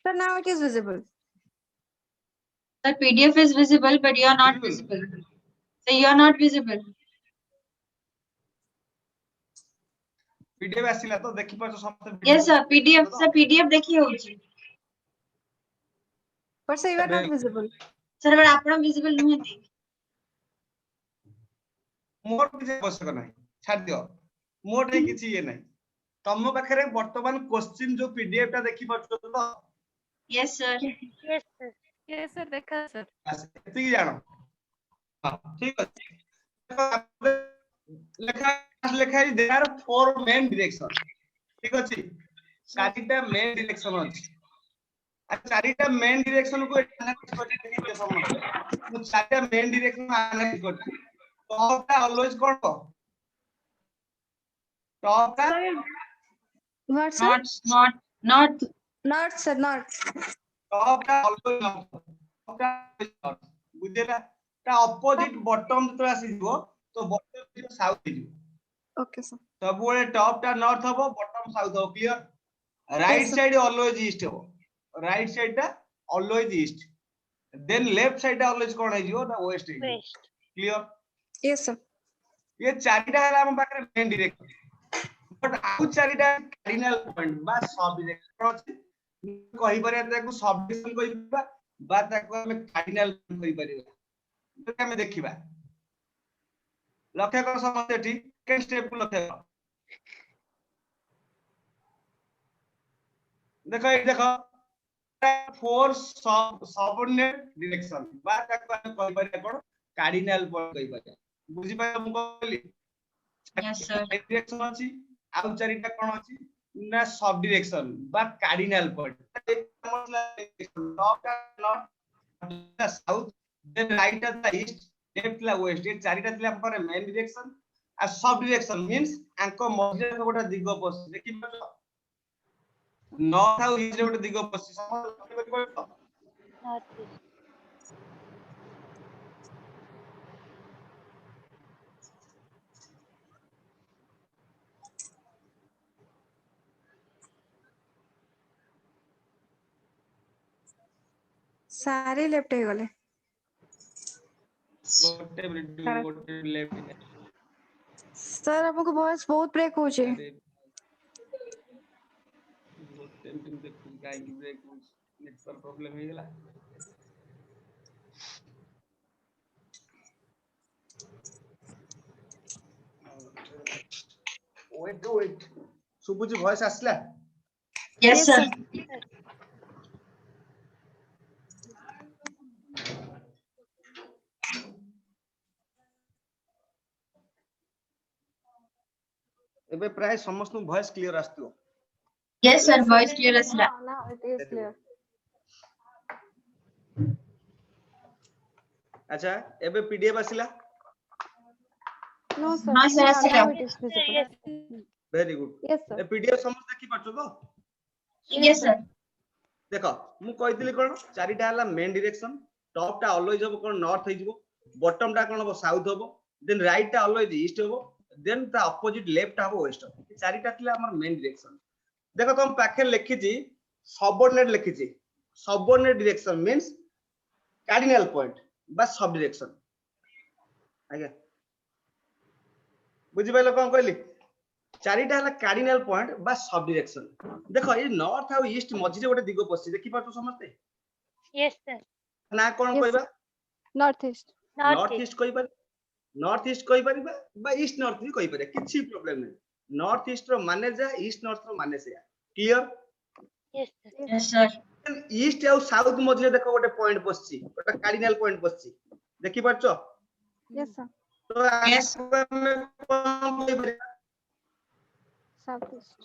Sir, now it is visible. The PDF is visible, but you are not visible. So you are not visible. PDF आसिला तो देखि पाछो समस्त Yes, sir. PDF, sir. PDF देखी होची. But sir, you are not visible. Sir, but आपण visible नुहति. मोर किछ आवश्यक नाही छाड़ दियो मोर नै किछ ये नाही तम पाखरे वर्तमान क्वेश्चन जो पीडीएफ टा देखि पाछो तो Yes, sir. Yes, sir. Yes, sir. देखा sir. एति जानो हां ठीक अछि लेखा लेखा is there are four main direction ठीक अछि चारिटा मेन डायरेक्शन अछि आ चारिटा मेन डायरेक्शन को एनालाइज करके देखिए समझ मु चारिटा मेन डायरेक्शन एनालाइज करछि टॉप टा ऑलवेज कोन टॉप टा What sir? Not. Not sir, not. Top टा ऑलवेज टॉप टा बुझेला ता ऑपोजिट बॉटम तो आसी दिबो तो बॉटम साउथ दिबो Okay sir. सब बेले टॉप टा नॉर्थ हबो बॉटम साउथ हो clear right sir. Side always east हो राइट साइड टा always east then left side टा ऑलवेज कोन है जिवो ता वेस्ट है West. Clear Yes sir. ये चारिटा है हम पाखरे मेन डायरेक्शन बट आउ चारिटा कार्डिनल पॉइंट बा सब डायरेक्शन अछि कहि परिया ताको सब डायरेक्शन कहिबा बा ताको हम कार्डिनल कहि परिबा तो हम देखिबा लक्ष्य कर समझते ठीक सेकंड स्टेप को लक्ष्य कर देखो ये देखो फोर सबऑर्डिनेट डायरेक्शन बा ताको हम कहि परिया कोन कार्डिनल पॉइंट कहि परिया बुझि पाए हम कहली Yes, sir. डायरेक्शन अछि आउ चारिटा कोन अछि ना सब डायरेक्शन बा कार्डिनल पॉइंट टॉप का north south then right at the east left ला वेस्ट ये चारिटा दिला पर मेन डायरेक्शन आ सब डायरेक्शन मींस आंको मझे गोटा दिग पस देखि नॉर्थ आउ ईस्ट गोटा दिग पस समझ Northeast. सारे लेफ्ट हे गले. गोटे लेफ्ट सर आपको वॉइस बहुत ब्रेक हो छे. नेटवर्क प्रॉब्लम हे गेला वेट सुबुजी वॉइस आसला Yes, sir. एबे प्राय समस्त वॉइस क्लियर आस्तु Yes, sir. Voice clear asla. Now it is clear. अच्छा एबे पीडीएफ आसिला No sir. हाँ, sir, Now sir. it is visible. Yes, sir. Very good Yes sir. A PDF समस्त देखि पाछो तो Yes, sir. देखो मु कहितली कोन चारिटा हला मेन डायरेक्शन टॉप टा ऑलवेज हो कोन नॉर्थ हे जिवो बॉटम टा कोन हो साउथ हो देन राइट टा ऑलवेज ईस्ट हो देन ता अपोजिट लेफ्ट हो वेस्ट हो चारिटा थिला हमर मेन डायरेक्शन देखो तुम पाखे लिखि छी सबऑर्डिनेट लिखि छी subordinate direction means cardinal point बा सब डायरेक्शन आगे बुझि पाइलो कोन कहली चारिटा हला कार्डिनल पॉइंट बा सब डायरेक्शन देखो ये नॉर्थ आ ईस्ट मझिरे गोटे दिगो पछी देखि पाछो समझते Yes, sir. ना कोन Yes, कहबा Northeast. North Northeast. ईस्ट कहि पार नॉर्थ ईस्ट कहि परिबा बा ईस्ट नॉर्थ भी कहि पारे किछि प्रॉब्लम नै नॉर्थ ईस्ट रो माने जा ईस्ट नॉर्थ रो माने से clear Yes, sir. Yes, sir. East आ साउथ मझिरे देखो गोटे पॉइंट पछी गोटे कार्डिनल पॉइंट पछी देखि पाछो Yes sir. तो Yes. हमें कोन कहि पारे Southeast.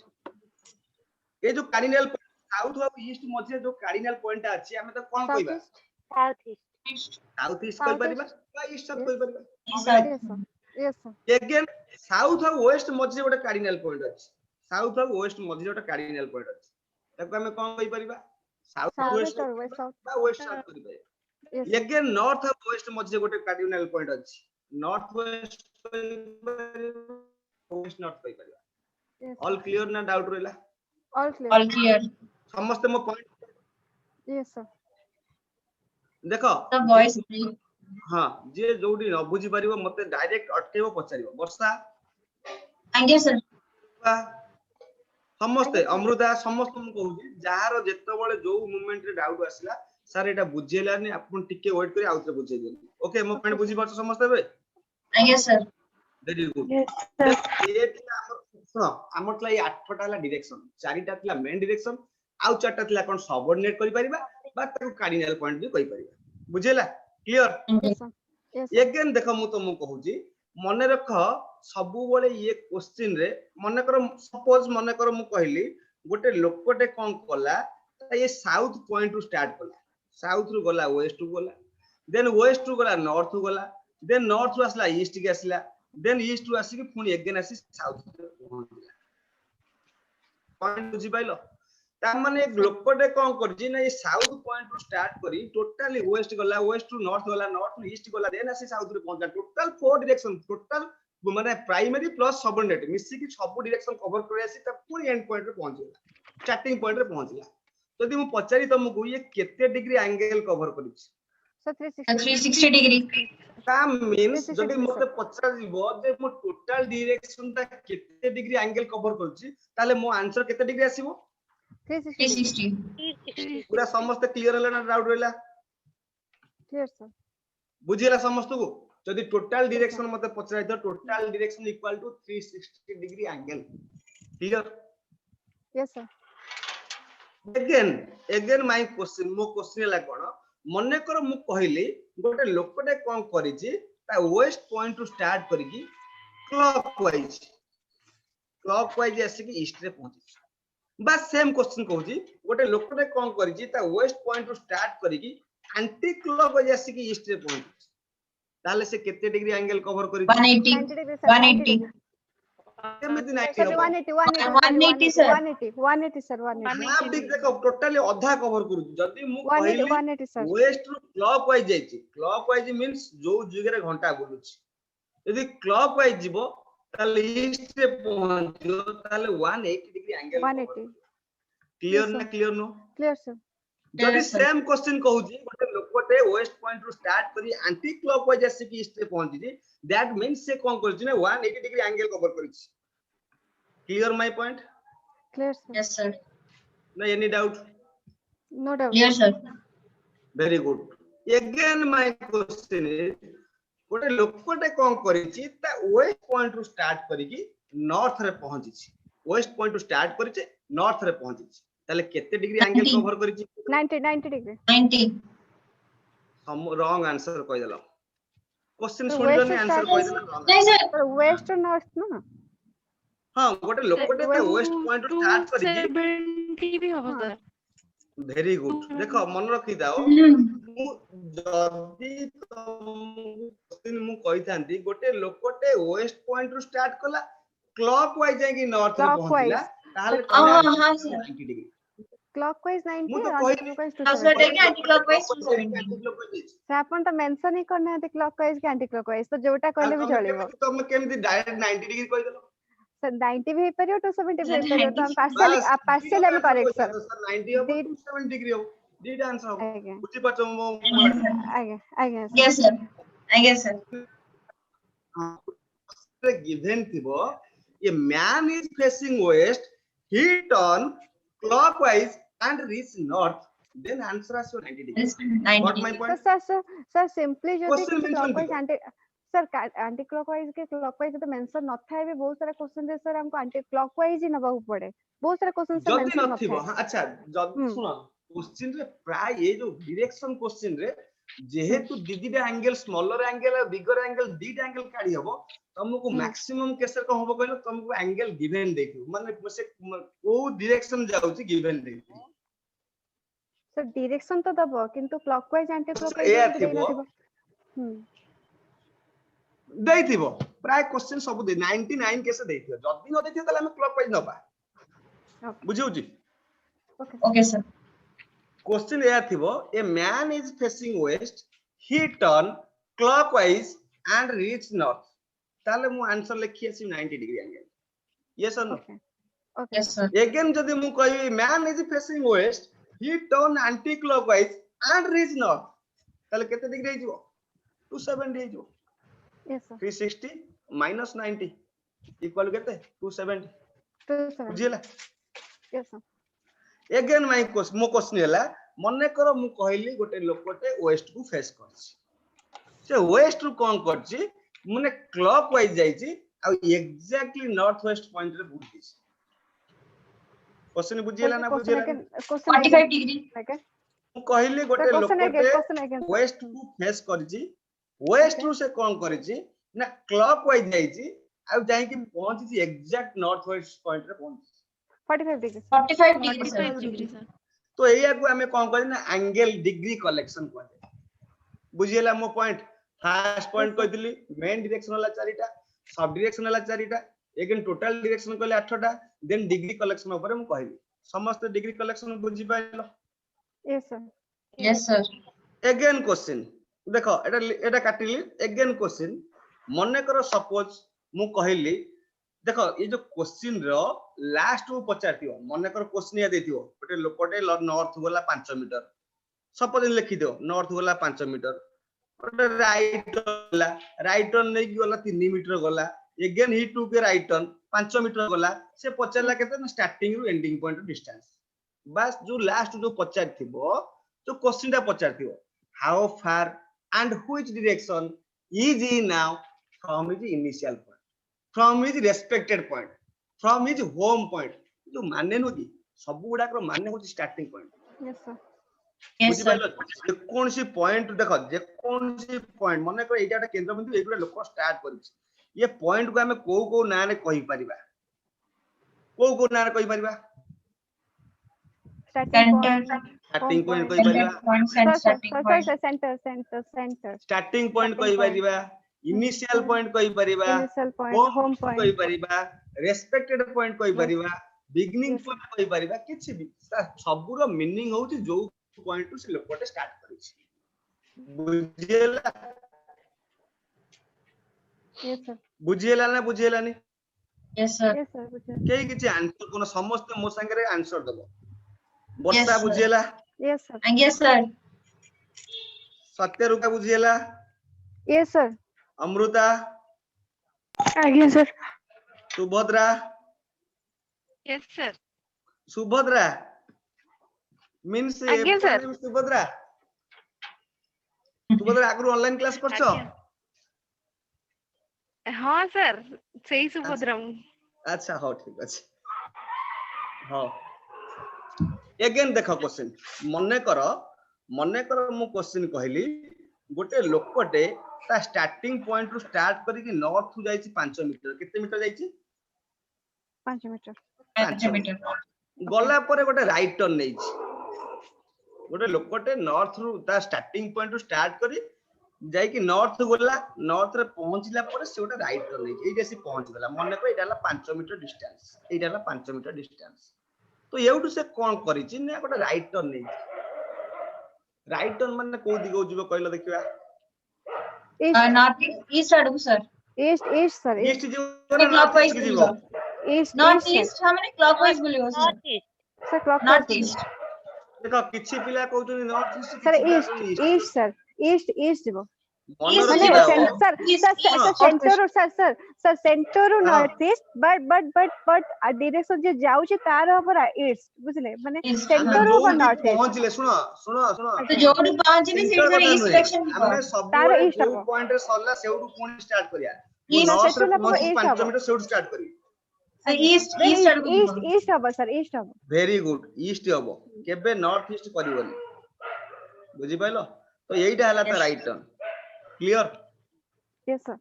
ये जो कार्डिनल साउथ और ईस्ट मझिरे जो कार्डिनल पॉइंट अछि हमें तो कोन कहिबा Southeast. Southeast. साउथ ईस्ट कहि परिबा बा ईस्ट साउथ कहि परिबा Yes, sir. Yes sir. Yes sir. Again south और वेस्ट मझिरे गोटे कार्डिनल पॉइंट अछि साउथ और वेस्ट मझिरे गोटे कार्डिनल पॉइंट अछि ताको हमें कोन कहि परिबा south South west or west south. बा वेस्ट साउथ कहि परिबा Yes sir. अगेन नॉर्थ और वेस्ट मझिरे गोटे कार्डिनल पॉइंट अछि नॉर्थ वेस्ट वेस्ट नॉर्थ कहि परिबा Yes ऑल sir. क्लियर ना डाउट रहला All clear. All clear. समस्त मो पॉइंट Yes, sir. देखो The voice break. हाँ जे जोडी न बुझी परिबो मते डायरेक्ट अटकेबो पचारिबो वर्षा आज्ञा सर समस्ते अमृता समस्त मु कहूची जहार जेतेबेले जो मोमेंट रे डाउट आसिला सर एटा बुझेलानी आपण टिके वेट करी आउतरे बुझे देनी ओके मो पॉइंट बुझी परछ समस्त बे आज्ञा sir very good Yes, sir. ये सुनो हमरला ये आठटा ला डायरेक्शन चारिटा थिला मेन डायरेक्शन आउ चारटा थिला कोन सबऑर्डिनेट करि परिबा बा ताको कार्डिनल पॉइंट भी कहि परिबा बुझेला clear Yes, sir. Yes, sir. Again देखो मु तुमको कहूची मने रख सबु बळे ये क्वेश्चन रे मने कर सपोज मने कर मु कहली गोटे लोकटे कोन कला ये साउथ पॉइंट टू स्टार्ट कला साउथ रु गला वेस्ट रु गला देन वेस्ट रु गला नॉर्थ रु गला देन नॉर्थ रु आसला ईस्ट के आसला देन ईस्ट रु आसी कि पुनी एगेन आसी साउथ पहुंचला पॉइंट बुझी पाइलो ता माने लोकटे कोन करजी ना ये साउथ पॉइंट टू स्टार्ट करी टोटली वेस्ट गला वेस्ट टू नॉर्थ गला नॉर्थ टू ईस्ट गला देन आसी साउथ रे पहुंचला टोटल फोर डायरेक्शन टोटल माने प्राइमरी प्लस सबऑर्डिनेट मिसी कि सब डायरेक्शन कवर कर आसी ता पूरी एंड पॉइंट रे पहुंचला स्टार्टिंग पॉइंट रे पहुंचला जदि मु पचारी तुमको ये केते डिग्री एंगल कवर करिछि So 360. 360 degree. ता मींस 360 जदि degree, मते पचारिबो जे मो टोटल डायरेक्शन ता केते डिग्री एंगल कवर करछि ताले मो आंसर केते डिग्री आसीबो 360. 360. 360. पूरा समस्त क्लियर होला ना डाउट रहला Clear, sir. बुझिला समस्त को जदि टोटल डायरेक्शन मते पचारै तो total direction equal to 360 degree angle clear Yes, sir. Again my question मो क्वेश्चन ला कोन मने कर मु कहिली गोटे लोकटे कोन करिछि ता वेस्ट पॉइंट टू स्टार्ट करिकि क्लॉकवाइज आसी कि ईस्ट रे पहुंची बस सेम क्वेश्चन कहूची गोटे लोकटे कोन करिछि ता वेस्ट पॉइंट टू स्टार्ट करिकि एंटी क्लॉकवाइज आसी कि ईस्ट रे पहुंची ताले से केते डिग्री एंगल कवर करिछि 180. 90 degree, sir. 180. केमिति Sorry, 90 180, 180, 180, sir. 180, sir, 180. Half degree देखो टोटली आधा कवर करू जदी मु 180, कहिली 180, sir. वेस्ट रु क्लॉकवाइज जाइछि क्लॉकवाइज मींस जो जुगे घंटा बुलुछि यदि क्लॉकवाइज जीवो ताले ईस्ट रे पहुंचो ताले 180 डिग्री एंगल 180. क्लियर Yes, ना sir. Clear no Clear, sir. जदी Yes, sir. सेम क्वेश्चन कहूछि गोटे लोकटे वेस्ट पॉइंट रु स्टार्ट करी एंटी क्लॉकवाइज आसी कि ईस्ट रे पहुंची दैट मींस से कोन करछि ना 180 डिग्री एंगल कवर करिछि clear my point Clear, sir. Yes, sir. ना any doubt No doubt. Clear, sir. Very good again my question is गोटे लोकटे कोन करिछि ता वेस्ट पॉइंट रु स्टार्ट करिकि नॉर्थ रे पहुंचिछि वेस्ट पॉइंट रु स्टार्ट करिछि नॉर्थ रे पहुंचिछि ताले केते डिग्री एंगल 90. कवर करिछि 90 degree. 90. हम रॉन्ग आंसर कहि देलो क्वेश्चन तो सुनलो west ने से आंसर start कहि देलो नहीं sir. Sir, west or north, no? हां गोटे लोकटे ता वेस्ट पॉइंट रु स्टार्ट करिछि 70 भी हबो सर वेरी गुड देखो मन रखि दाओ Hmm. मु जदी क्वेश्चन मु कहिथांती गोटे लोकटे वेस्ट पॉइंट रु स्टार्ट कला क्लॉकवाइज जाई कि नॉर्थ रे Clockwise. पहुंचला ताले हाँ, sir. 90 डिग्री Clockwise 90 ମୁଁ ତ और କହିଲି। anti-clockwise Clockwise 270. देखिए, anti-clockwise 270. Sir, ଆପଣ ତ mention ହିଁ କରିନାହାନ୍ତି clockwise କି anti-clockwise, ତ ଯୋଉଟା କହିଲେ ବି ଚଳିବ. ତମେ କେମିତି ଡାଇରେକ୍ଟ 90 डिग्री କହିଦେଲ Sir, 90 ବି ହେଇପାରିବ, 270 ବି Sir, ହେଇପାରିବ, ତ 90 ଆମେ partially ଆମେ correct, sir. 90 ହବ ଦି- 270 डिग्री हବ ଦିଟା आंसर ହବ ଆଜ୍ଞା, ବୁଝି ପାରୁଛ ମୋ Yes, sir. ଆଜ୍ଞା, ଆଜ୍ଞା, sir. Yes, sir. Yes, sir. Given थिबो a man is facing west he turn clockwise and reach north then answer आस 90 degree Yes, 90 what my degree. Point Sir, simply ଯଦି Question କିଛି mention clockwise ଥିବ। anti clockwise କି clockwise ଯଦି mention ନଥାଏ ବି ବହୁତ ସାରା question ରେ sir ଆମକୁ anti clockwise ହିଁ ନବାକୁ ପଡେ, ବହୁତ ସାରା question sir जदी mention नथिबो ନଥାଏ. हां अच्छा जदी हम्म। सुनो क्वेश्चन रे प्राय ये जो डायरेक्शन क्वेश्चन रे जेहेतु दीदीटा एंगल स्मॉलर एंगल और बिगर एंगल दीटा एंगल काढी हबो तुमको मैक्सिमम केसर को हबो कहलो तुमको एंगल गिवन देखियो माने से को डायरेक्शन जाउची गिवन देखियो Sir, direction तो दबो किंतु clockwise anti clockwise एया ଯଦି थिबो ଦେଇନଥିବ. देइथिबो प्राय क्वेश्चन सब दे 99 केस देइथिबो जदी न देइथिबो तले हम क्लॉकवाइज नबा Okay. बुझिउची Okay, sir. क्वेश्चन एया थिबो a man is facing west he turn clockwise and reach north ताले मु आंसर लिखि आसी 90 डिग्री एंगल यस और no Okay. Okay. Yes, sir. Again जदी मु कहि man is facing west he turn anti clockwise and reach north ताले केते डिग्री हेजिवो 270 हेजिवो Yes, sir. 360 minus 90 equal केते 270 270. बुझिला Yes, sir. Again my question मो क्वेश्चन हैला मने करो मु कहली गोटे लोकटे वेस्ट को फेस करछि से वेस्ट रु कोन करछि मने क्लॉकवाइज जाईछि आ एग्जैक्टली नॉर्थ वेस्ट पॉइंट रे बुझि क्वेश्चन बुझिला ना बुझिला Question 45 again. degree. Okay. मु कहली गोटे Sir, question again. लोकटे Question again. वेस्ट को फेस करछि वेस्ट रु से कोन करछि ना क्लॉकवाइज जाईछि आ जाई कि पहुंची एग्जैक्ट नॉर्थ वेस्ट पॉइंट रे पहुंची 45 degrees. 45 degree, sir. 45 degree, sir. तो एया को हमें कोन करि ना एंगल डिग्री कलेक्शन कहते बुझिला मो पॉइंट फर्स्ट पॉइंट कहतिली मेन डायरेक्शन वाला चारिटा सब डायरेक्शन वाला चारिटा अगेन टोटल डायरेक्शन कहले 8टा देन डिग्री कलेक्शन ऊपर मु कहली समस्त डिग्री कलेक्शन बुझि पाइलो Yes, sir. Yes, sir. Again question देखो एटा काटिली अगेन क्वेश्चन मने करो सपोज मु कहली देखो ये जो क्वेश्चन रो लास्ट को पचारथियो मने करो क्वेश्चन या देथियो गोटे लोकटे नॉर्थ गला 5 मीटर सपोज लिखि दियो नॉर्थ गला 5 मीटर गोटे राइट गला राइट टर्न नै गला 3 मीटर गला अगेन ही टू के राइट टर्न 5 मीटर गला से पचारला केते स्टार्टिंग रु एंडिंग पॉइंट डिस्टेंस बस जो लास्ट जो पचारथिबो जो क्वेश्चन टा पचारथिबो how far and which direction is he now from his initial point from his respected point from his home point जो माने नो की सब गुडा को माने होची starting point Yes, sir. Yes, बुझि sir. पाइलो जे कोन सी पॉइंट देखो जे कोन सी पॉइंट माने को एटा केंद्र बिंदु एगुडा लोक स्टार्ट करिछि ये पॉइंट को हमें को ना ने कहि परिबा को ना ने कहि परिबा Starting Center. point. Starting Home point कहि Center परिबा point Sir, and sir, starting sir, point. sir, center. Starting point Starting कहि point. परिबा इनिशियल पॉइंट कहि परिबा Initial point, home कहि point. परिबा रेस्पेक्टेड पॉइंट कहि Yes. परिबा बिगिनिंग Yes, sir. पॉइंट कहि परिबा किछि भी सबुरो मीनिंग होउची जो पॉइंट टू से लोकटे स्टार्ट करिछि बुझियला Yes, sir. बुझियला ना बुझियला नि Yes, sir. Yes, sir. Yes, sir. केही किछि आंसर कोन समस्त मो संगे आंसर दबो वर्षा Yes, sir. बुझियला Yes, sir. And yes, sir. सत्य रूपा बुझियला Yes, sir. Amrita Again, sir. Subhadra Yes, sir. Subhadra means Again, sir. Subhadra Subhadra आगु ऑनलाइन क्लास करछो Again. हाँ सर सही सुभद्रा मु अच्छा हो ठीक अछि हो अगेन देखो क्वेश्चन मने करो मु क्वेश्चन कहली गोटे लोकटे ता स्टार्टिंग पॉइंट रु स्टार्ट करी कि नॉर्थ रु जाईची 5 मीटर केते मीटर जाईची 5 meter. 5 meter. गला परे गोटे राइट टर्न नेइची गोटे लोकटे नॉर्थ रु ता स्टार्टिंग पॉइंट रु स्टार्ट करी जाई कि नॉर्थ गला नॉर्थ रे पहुंचला परे से गोटे राइट टर्न नेइची एई जेसी पहुंच गला मने को एटाला 5 मीटर डिस्टेंस एटाला 5 मीटर डिस्टेंस तो एउटु से कोन करिछि ने गोटे राइट टर्न नेइची राइट टर्न माने को दिगो जिवो कहलो देखिबा East, North east side, sir. east, sir. East जिवो ना नॉर्थ Clockwise ईस्ट जिवो East, North sir. east. How many clockwise will you, sir? Northeast. Sir, clockwise. North will be. east. देखो किछि पिला कहउछन north east Sir, east, sir. East ଯିବ मनर East ମାନେ जिबा ଯିବ। sir, East, sir, east, sir, center ରୁ ହଁ। north east, but direction जे ଯାଉଛି ତାର ହବ east ବୁଝିଲେ ମାନେ East. center ରୁ ହବ north east पहुंचले सुनो तो जोड़ी पहुंचनी से Center sir କଥା east नୁହେं। direction ଆମେ ଯିବ। ସବୁ ତାର ବେଳେ east ଯୋଉ ହବ। ପଏଣ୍ଟ ରେ ସରିଲା ସେଉଠୁ ପୁଣି ଷ୍ଟାର୍ଟ କରିବା East, ନର୍ଥ ରେ section ହବ ପହଞ୍ଚି east 5 ହବ। ମିନିଟ ସେଉଠୁ ଷ୍ଟାର୍ଟ କରିବି So east Then east side को ଯିବ। east ହବ sir, east ହବ ଭେରି ଗୁଡ ଇଷ୍ଟ ହବ କେବେ ନର୍ଥ ଇଷ୍ଟ କରିବନି ବୁଝି ପାଇଲ ତ ଏଇଟା ହେଲା ତା Yes. Right turn clear yes sir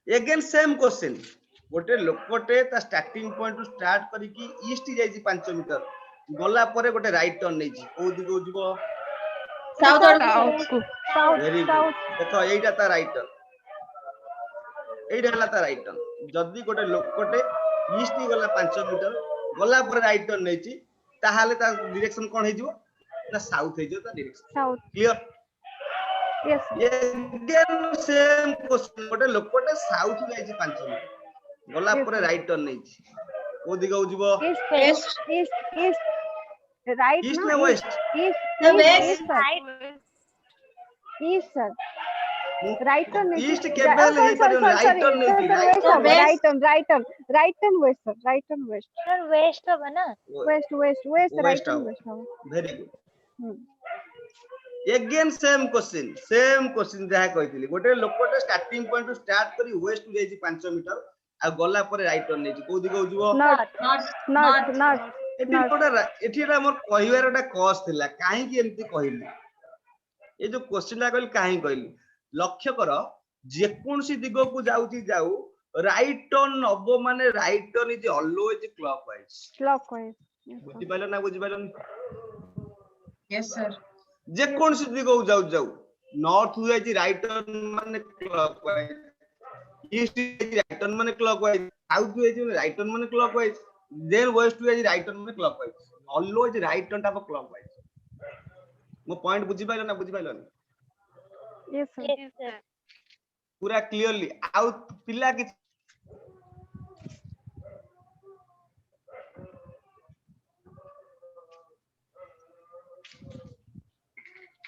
again same question गोटे लोकटे ता स्टार्टिंग पॉइंट रु स्टार्ट करिकी ईस्ट जाईची 5 मीटर गला परे गोटे राइट टर्न नेची ओ दिगो जिवो South South, or South को south वेरी गुड south देखो एइटा ता राइट टर्न एइटा हला ता राइट टर्न जदी गोटे लोकटे ईस्ट गला 5 मीटर गला पर राइट टर्न नेची ताहाले ता डायरेक्शन कोन हेजिवो ना साउथ हेजिवो ता direction south clear yes sir. Again same question गोटे लोकटे साउथ जाईची 5 मीटर गला Yes, पर sir. राइट टर्न नेची ओ दिगो जिवो east sir. East. east right east na ना east west? east The east west. east sir east sir right turn is east oh, केबे ले sorry ही sorry परियो sorry राइट sorry टर्न नहीं थी, sir right west The haba west. right turn west sir right turn west Sir, waste of na. west west west right west turn आओ, west haba very good. Again same question जहा कहितली गोटे लोकटे starting point to start करी west to जाई 5 metre आ गला पर right turn नेची को दिगौ जिवो north North. north north एठी north कोटा एठी रा मोर कहिवारटा कॉस थिला काहे कि एमती कहिली ए जो क्वेश्चन ला कहली काहे कहली लक्ष्य कर जे कोनसी दिगो को जाउची जाऊ राइट टर्न नबो माने right turn is always clockwise clockwise yes sir बुझि पाइलो ना बुझि पाइलो Yes, sir. जे कोनसी दिगो को जाऊ जाऊ नॉर्थ हो जाई राइट टर्न माने क्लॉकवाइज ईस्ट राइट टर्न माने क्लॉकवाइज साउथ हो जाई राइट टर्न माने क्लॉकवाइज देन वेस्ट हो जाई राइट टर्न माने clockwise always right turn type clockwise मो पॉइंट बुझि पाइलो ना बुझि पाइलो yes sir Yes, sir. पूरा क्लियरली आउ पिला कि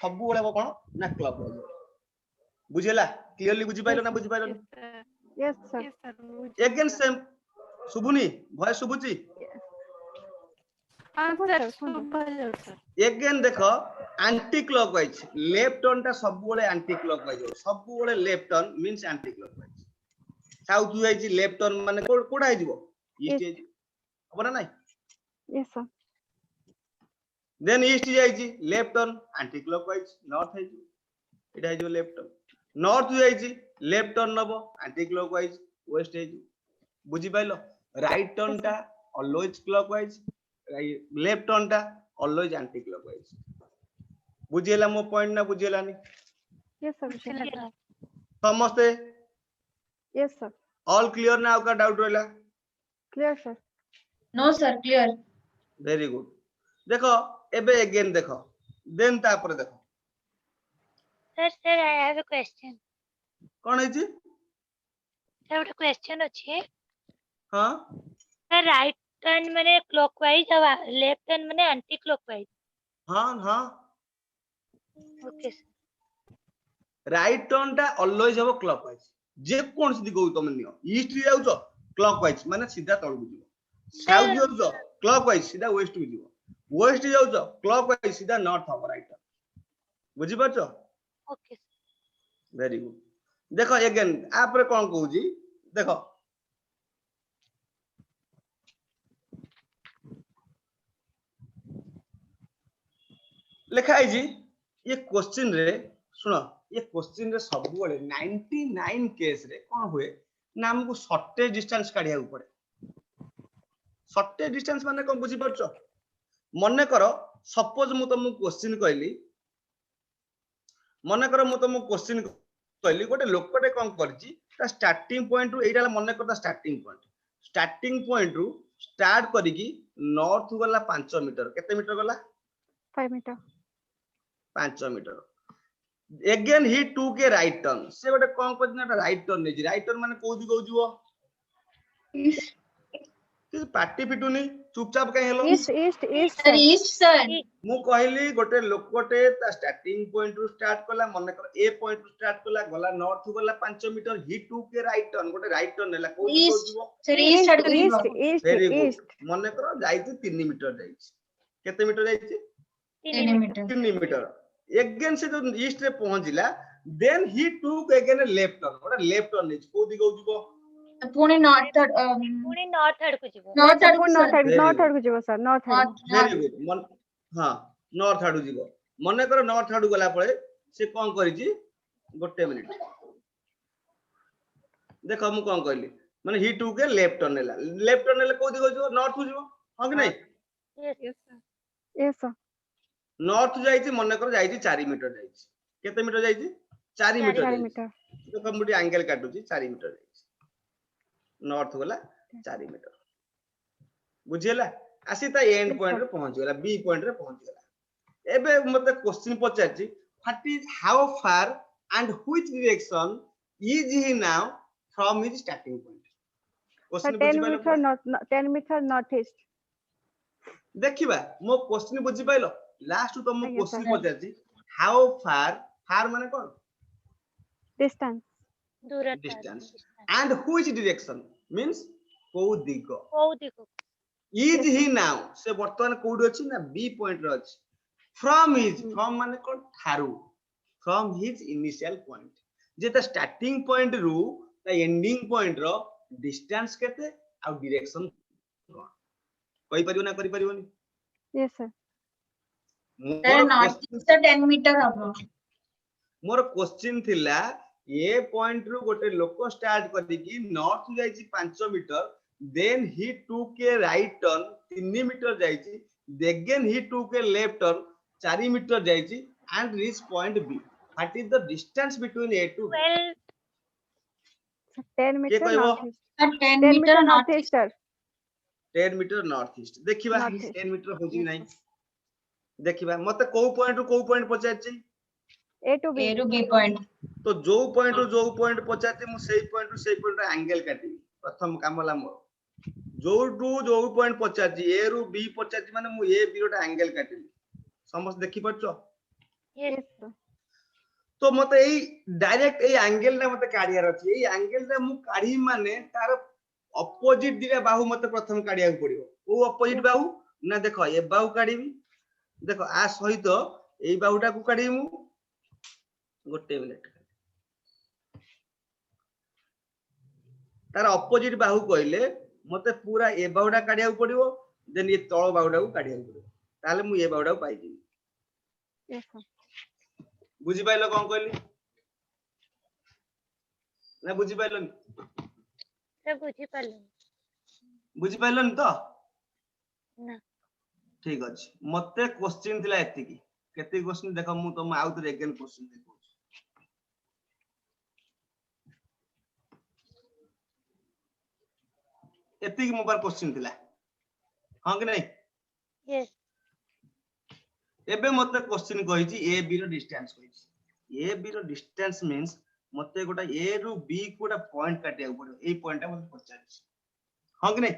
सब बळे कोन ना क्लॉकवाइज बुझिला क्लियरली बुझि पाइलो ना बुझि पाइलो yes sir yes sir again same सुबुनी भय सुबुची हाँ सुबह सर sir, सुबह। सुबह जाओ सर अगेन देखो एंटी क्लॉकवाइज लेफ्ट टर्न टा सब बळे एंटी क्लॉकवाइज सब बळे left turn means anti clockwise south हो जाई लेफ्ट टर्न माने कोडा हे जीवो ईस्ट हे हमरा नाही yes sir देन ईस्ट जाई left turn anti clockwise north है इटा है लेफ्ट टर्न नॉर्थ जाई लेफ्ट टर्न नबो एंटी क्लॉकवाइज वेस्ट है बुझी पाइलो राइट टर्न टा ऑलवेज क्लॉकवाइज लेफ्ट टर्न टा ऑलवेज एंटी क्लॉकवाइज बुझिला मो पॉइंट ना बुझिला नि yes sir मुझे sir. लगा समस्ते yes sir ऑल क्लियर ना का डाउट रहला clear sir No, sir. Clear. Very good देखो एबे अगेन देखो देन तापर देखो Sir, I have a question. कोन है जी Sir, one question ଅଛି हां sir, right turn ମାନେ clockwise ଆଉ left turn ମାନେ anti clockwise. हां हां Okay, sir. राइट टर्न टा ऑलवेज हो क्लॉकवाइज जे कोन सी दिगो तुम नियो ईस्ट रे जाउछो क्लॉकवाइज माने सीधा तळु जिवो साउथ जाउछो क्लॉकवाइज सीधा वेस्ट को जिवो वेस्ट जाउछो क्लॉकवाइज सीधा नॉर्थ हो राइट बुझि पाछो Okay, sir. वेरी गुड देखो अगेन आपरे कोन कहूजी देखो लिखा है जी ये क्वेश्चन रे सुनो ये क्वेश्चन रे सब बळे 99 केस रे कोन हुए ना हमको शॉर्टेज डिस्टेंस काढिया पड़े शॉर्टेज डिस्टेंस माने कोन बुझी परछो मने करो सपोज मु तुमको क्वेश्चन कहली मने करो मु तुमको क्वेश्चन कहली गोटे लोकटे कोन करची ता स्टार्टिंग पॉइंट रु एटा मने करता स्टार्टिंग पॉइंट रु स्टार्ट करिकी नॉर्थ गला 5 मीटर केते मीटर गला 5 meter 5 metre again he to के राइट टर्न से गोटे कोन करना राइट टर्न नेजी राइट टर्न माने को दिगौ जुओ कि पार्टी फिटुनी चुपचाप कहीं hello east east east Sir, sir east, sir. मु कहली गोटे लोकटे ता स्टार्टिंग पॉइंट रु स्टार्ट कला मने कर ए पॉइंट रु स्टार्ट कला गला नॉर्थ गला 5 मीटर ही टू के राइट टर्न गोटे राइट टर्न नेला को दिगौ East. जुओ Sir, east east ଆଡକୁ east ଯିବ। east वेरी east गुड मने करो जाईची 3 मीटर जाईची केते मीटर जाईची 3 meter. 3 मीटर अगेन से जो ईस्ट रे पहुंचिला then he took again left turn गोटे लेफ्ट टर्न नेची को दिगौ जुओ ପୁଣି north ପୁଣି north ଆଡକୁ ଯିବ. north ଆଡକୁ ପୁଣି sir। north Very north good. ଆଡକୁ ଯିବ sir north ଆଡକୁ North, वेरी गुड मन हां नॉर्थ आडू जीवो मने करो नॉर्थ आडू गला पळे से कोन करिची गोटे मिनिट देखो मु कोन कहली माने ही टू के लेफ्ट टर्न नेला को दिगो जो नॉर्थ हो जीवो हां कि नहीं Yes. yes sir yes sir north जाईची मने करो जाईची 4 मीटर जाईची केते मीटर जाईची 4 मीटर 4 जाईची meter देखो मुडी एंगल काटुची 4 मीटर जाईची नॉर्थ गला 4 मीटर बुझियला आसी ता एंड Yes, पॉइंट sir. रे पहुंच गेला बी पॉइंट रे पहुंच गेला एबे मते क्वेश्चन पचाची what is how far and which direction is he now from his starting point sir question बुझि 10 पाइलो meter north 10 meter northeast देखिबा मो क्वेश्चन बुझी पाइलो लास्ट तो मो आज्ञा क्वेश्चन सर। पचाची हाउ फार माने कोन डिस्टेंस दूरता distance distance। And which direction means को दिग कोउ दिगु is Yes, he sir. Now से वर्तमान कोड अछि ना बी पॉइंट रे अछि फ्रॉम हिज Hmm. फ्रॉम माने कोन थारू फ्रॉम हिज इनिशियल पॉइंट जे ता स्टार्टिंग पॉइंट रु ता एंडिंग पॉइंट रो डिस्टेंस केते आ डायरेक्शन कोन कहि परियो ना करि परियोनी Yes, sir. Sir, north east 10 meter habo. मोर क्वेश्चन थिला ए पॉइंट रु गोटे लोक स्टार्ट करके नॉर्थ जाईची 5 metre then he took a right turn 3 metre जाईची then he took a left turn 4 metre जाईची and reach point B what is the distance between A to 12 10 meter कहबो? northeast. Sir, 10 10 meter meter north northeast, sir. 10 metre north east देखिबा Northeast. 10 metre होजी Yes, नाही sir. देखिबा मते को point पचाची A to B. A to B point. तो जो पॉइंट पचाची मु सेही पॉइंट एंगल काटी प्रथम कामला मोर जो पॉइंट पचाची ए रु बी पचाची माने मु ए बी रोटा एंगल काटिली समस्त देखि परछो yes Yes, sir. तो मते एई डायरेक्ट एई एंगल ना मते काढियार अछि एई एंगल रे मु काढी माने तार अपोजिट दिले बाहु मते प्रथम काढिया पड़िबो ओ अपोजिट Yes. बाहु ना देखो ए बाहु काढीबी देखो आ सहित एई बाहुटा को काढी मु गोटे मिनिट तार अपोजिट बाहु कहले मते पूरा ए बाहुटा काढिया पड़िबो देन ये तळ बाहुटा को काढिया पड़िबो ताले मु ए बाहुटा को पाइजी Yes, sir. बुझी पाइलो कोन कहली ना बुझी पाइलोनी से बुझी पालु बुझी पाइलोनी तो ना ठीक अछि मते क्वेश्चन थिला एति की केते क्वेश्चन देखो मु तुम आउट अगेन क्वेश्चन देखो एति की मोबाइल क्वेश्चन थिला हां कि नहीं yes एबे मते क्वेश्चन कहिछि ए बी रो डिस्टेंस कहिछि ए बी रो डिस्टेंस मींस मते गोटा ए रु बी कोटा पॉइंट काटिया पड़ो ए पॉइंट मते पचाछि हां कि नहीं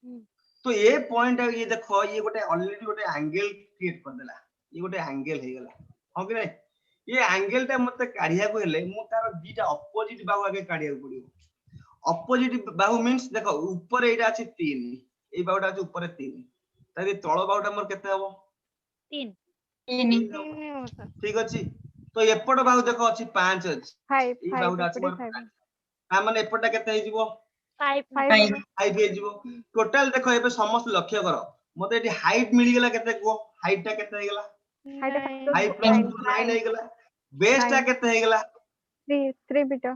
Hmm. तो ए पॉइंट ये देखो ये गोटे ऑलरेडी गोटे एंगल क्रिएट कर देला ये गोटे एंगल हे गेला हां कि नहीं ये एंगल ता मते काढिया को हेले मु तार दीटा अपोजिट बाहु आगे काढिया पड़ियो अपोजिट बाहु मींस देखो ऊपर एटा अछि 3 ए बाहुटा अछि ऊपर 3 तारे तळ बाहुटा मोर केते हबो 3 Ini. ठीक अछि तो एपट बाहु देखो अछि 5 अछि 5. ए 5. बाहुटा अछि मोर 5. आ माने एपटा केते हे जिवो 5 5. Five. 5 हे जिवो टोटल देखो एबे समस्त लक्ष्य करो मते एटी हाइट मिली गेला केते को हाइट टा केते हे गेला Height of 5 9. 9 हे गेला बेस टा Nine. केते हे गेला 3 meter.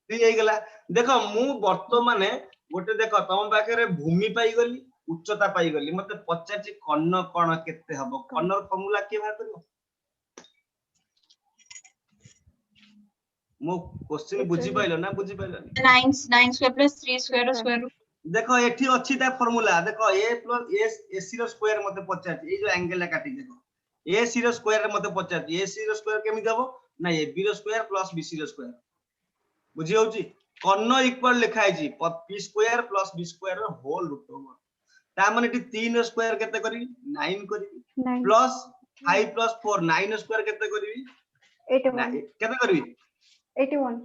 3 हे गेला देखो मु वर्तमाने गोटे देखो तम पाखरे भूमि पाई गली उच्चता पाई गली मते पचाची कर्ण कोण केते हबो कर्ण फॉर्मूला के बात करियो मो क्वेश्चन बुझी पाइलो ना बुझी pilo 9 square plus 3 square square root. देखो एठी अछि ता फार्मूला देखो a + ac रो स्क्वायर मते 50 ए जो एंगल ला काटी देखो ac रो स्क्वायर मते 50 ac रो स्क्वायर केमि देबो ना ab रो स्क्वायर प्लस bc रो स्क्वायर बुझी होउची कर्ण इक्वल लिखा है जी p square plus b square रो होल रूट ओवर ता माने एठी 3 रो स्क्वायर केते करी 9 करी 9. प्लस 5 प्लस 4 9 रो स्क्वायर केते करी 81. केते करी 81.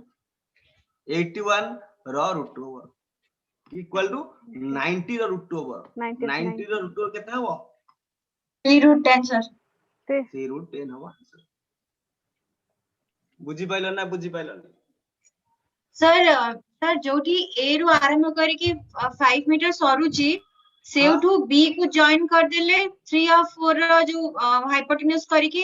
81 रो रूट ओवर इक्वल टू 90 रो रूट ओवर 90 रो रूट ओवर केते हबो 3 root 10 sir. 3 रूट 10 हबो आंसर बुझी पाइलो ना बुझी पाइलो Sir जोठी A रू आरंभ करी कि 5 meter सरुची सेउठू B को जॉइन कर देले 3 और 4 रो जो हाइपोटेन्यूज करी कि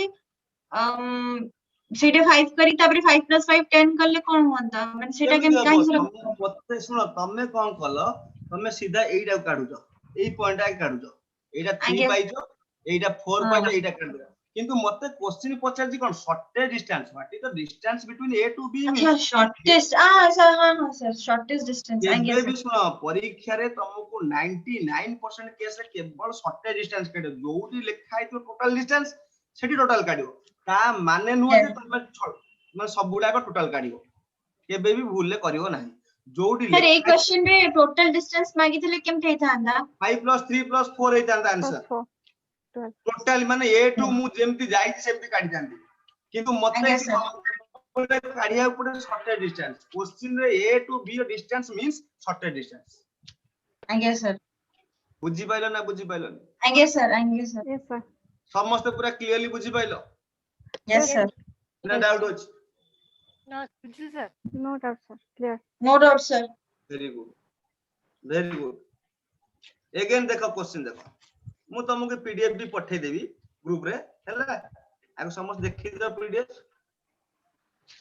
सेटा 5 करी तापर 5 + 5 10 करले कोन होंता माने सेटा केम काई से मते सुनो तमे कोन कलो तमे सीधा एइडा काढुजो एई पॉइंट आ काढुजो एइडा 3 आगे। पाइजो एइडा 4 हाँ। पाइजो एइडा काढुजो किंतु मते क्वेश्चन पचारजी कोन shortest distance what is the distance between A to B अच्छा शॉर्टेस्ट सर हां सर शॉर्टेस्ट डिस्टेंस आई केबे गेस भी सुनो परीक्षा रे तुमको 99% केस रे केवल शॉर्टेस्ट डिस्टेंस काढो जोउटी लिखा है तो टोटल डिस्टेंस सेठी टोटल काढियो ता माने नुह जे तुम मैं सबुडा को टोटल काढियो केबे भी भूल ले करियो नाही जोडी सर एक क्वेश्चन रे टोटल डिस्टेंस मागी थले केम थे थांदा 5 + 3 + 4 हे तांदा आंसर four. टोटल माने ए टू मु जेमति जाई सेमति काढी जांदी किंतु मते आज्ञा सर। काढिया पड़े शॉर्टेज डिस्टेंस क्वेश्चन रे A to B distance means shortest distance आज्ञा सर बुझी पाइलो ना बुझी पाइलो आज्ञा सर आज्ञा सर Yes, sir. समस्त पूरा क्लियरली बुझी पाइलो यस सर ना डाउट होच जी sir No doubt, sir. Clear. No doubt sir very good again देखो क्वेश्चन देखो मु तुमको पीडीएफ भी पठे देबी ग्रुप रे हैला आगो समस्त देखि द पीडीएफ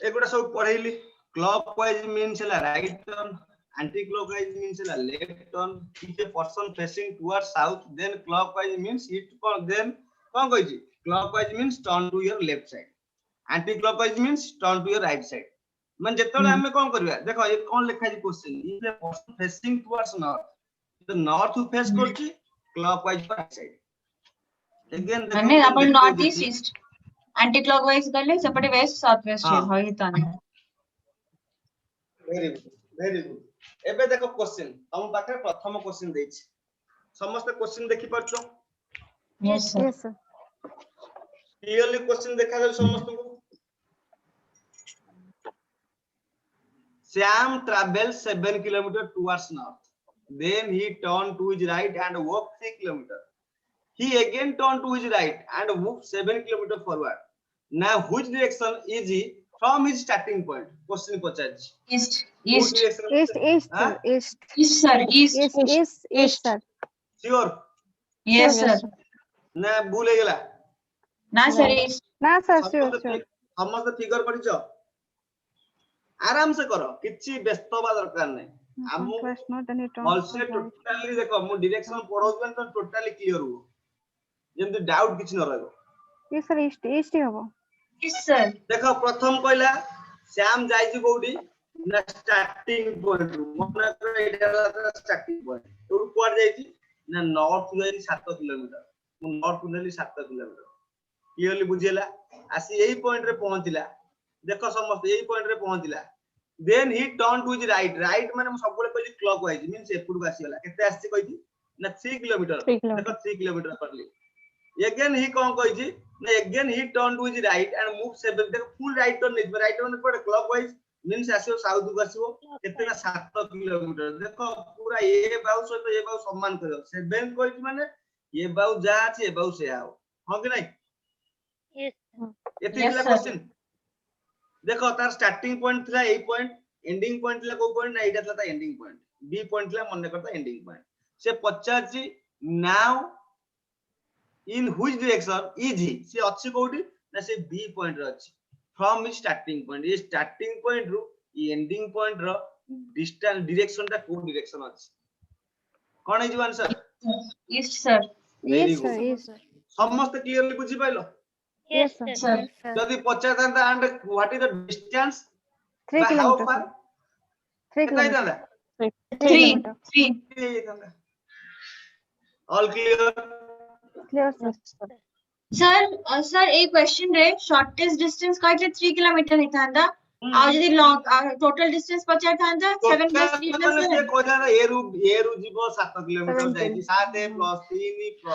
एगुडा सब पढैली क्लॉकवाइज मींस हैला right turn anti clockwise means हैला left turn if a person facing toward south then clockwise means it then कोन कहै छी clockwise means turn to your left side anti clockwise means turn to your right side मन जेतले हमें कोन करबा देखो ये कोन लिखा छी question if a person facing towards north तो नॉर्थ टू फेस करछि क्लॉकवाइज राइट साइड अगेन माने अपन north east east anti clockwise गले सेपटे वेस्ट साउथ वेस्ट है होई ताने वेरी गुड एबे देखो क्वेश्चन हम पाखे प्रथम क्वेश्चन देछि समस्त क्वेश्चन देखि परछो yes sir Yes, sir. Clearly question देखा जाय समस्त को Sam traveled 7 kilometers towards north. Then he turned to his right and walked 3 kilometers. He again turned to his right and moved 7 kilometers forward. Now, which direction is he from his starting point? Question पचास. East Which east direction? East, east, Huh? sir. East. East sir east Yes, east, east, sir. Sure. Yes Yes, sir ना भूल गेला. ना sir east Na, sir. Sure, sure. समस्त figure पढ़िছো. आराम से करो किछि व्यस्त बा दरकार नै. आमु Contrast not any term. ऑलसे टोटली देखो मु डायरेक्शन पढौबन तो टोटली क्लियर हो जेंति डाउट किछ न रहबो Yes, sir. East, east ही होबो. ईस्ट सर देखो प्रथम कहला श्याम जाईची कोडी ना स्टार्टिंग पॉइंट मन कर एटा स्टार्टिंग पॉइंट तो कोड जाईची ना नॉर्थ जाई 7 किलोमीटर मु नॉर्थ नेली 7 किलोमीटर क्लियरली बुझेला आसी एही पॉइंट रे पहुंचला देखो समस्त एही पॉइंट रे पहुंचला then he turn to his right right माने सब बळे कहली क्लॉकवाइज मींस एपुड आसी गला केते आसी कहती ना 3 किलोमीटर देखो 3 किलोमीटर करली अगेन ही कोन कहती ना again he turn to his right and move 7 देखो फुल राइट टर्न नहीं राइट टर्न कोड क्लॉकवाइज मींस आसीओ साउथ को आसीओ केते 7 किलोमीटर देखो पूरा ए बाउ सहित ए बाउ सम्मान करो 7 कहती माने ये बाउ जा अछि ए बाउ से आओ हो कि नहीं Yes. एती Yes, ला sir. क्वेश्चन देखो तार स्टार्टिंग पॉइंट थिला ए पॉइंट एंडिंग पॉइंट थिला को पॉइंट ना एटा था एंडिंग पॉइंट बी पॉइंट थिला मन करता एंडिंग पॉइंट से 50 now in which direction is ही से अच्छी कोठी ना से बी पॉइंट रे अछि फ्रॉम हिज स्टार्टिंग पॉइंट ये स्टार्टिंग पॉइंट रु ये एंडिंग पॉइंट रो डिस्टेंस डायरेक्शन टा को डायरेक्शन अछि cone is answer east sir Very Yes, sir. good. East. समस्त क्लियरली बुझी pilo Yes, sir. sir. Sir जदी 50 and what is the distance 3 how kilometers. far sir. 3 कितना kilometers. इतना 3 three kilometers. Three all clear Clear, sir. Sir sir एक question रे shortest distance कहले 3 kilometre ही थांदा आ जदी long total distance पचार थांदा 7 + 3 + 7 से कोजा ए रु जीवो 7 किलोमीटर 17. जाईची 7 + 3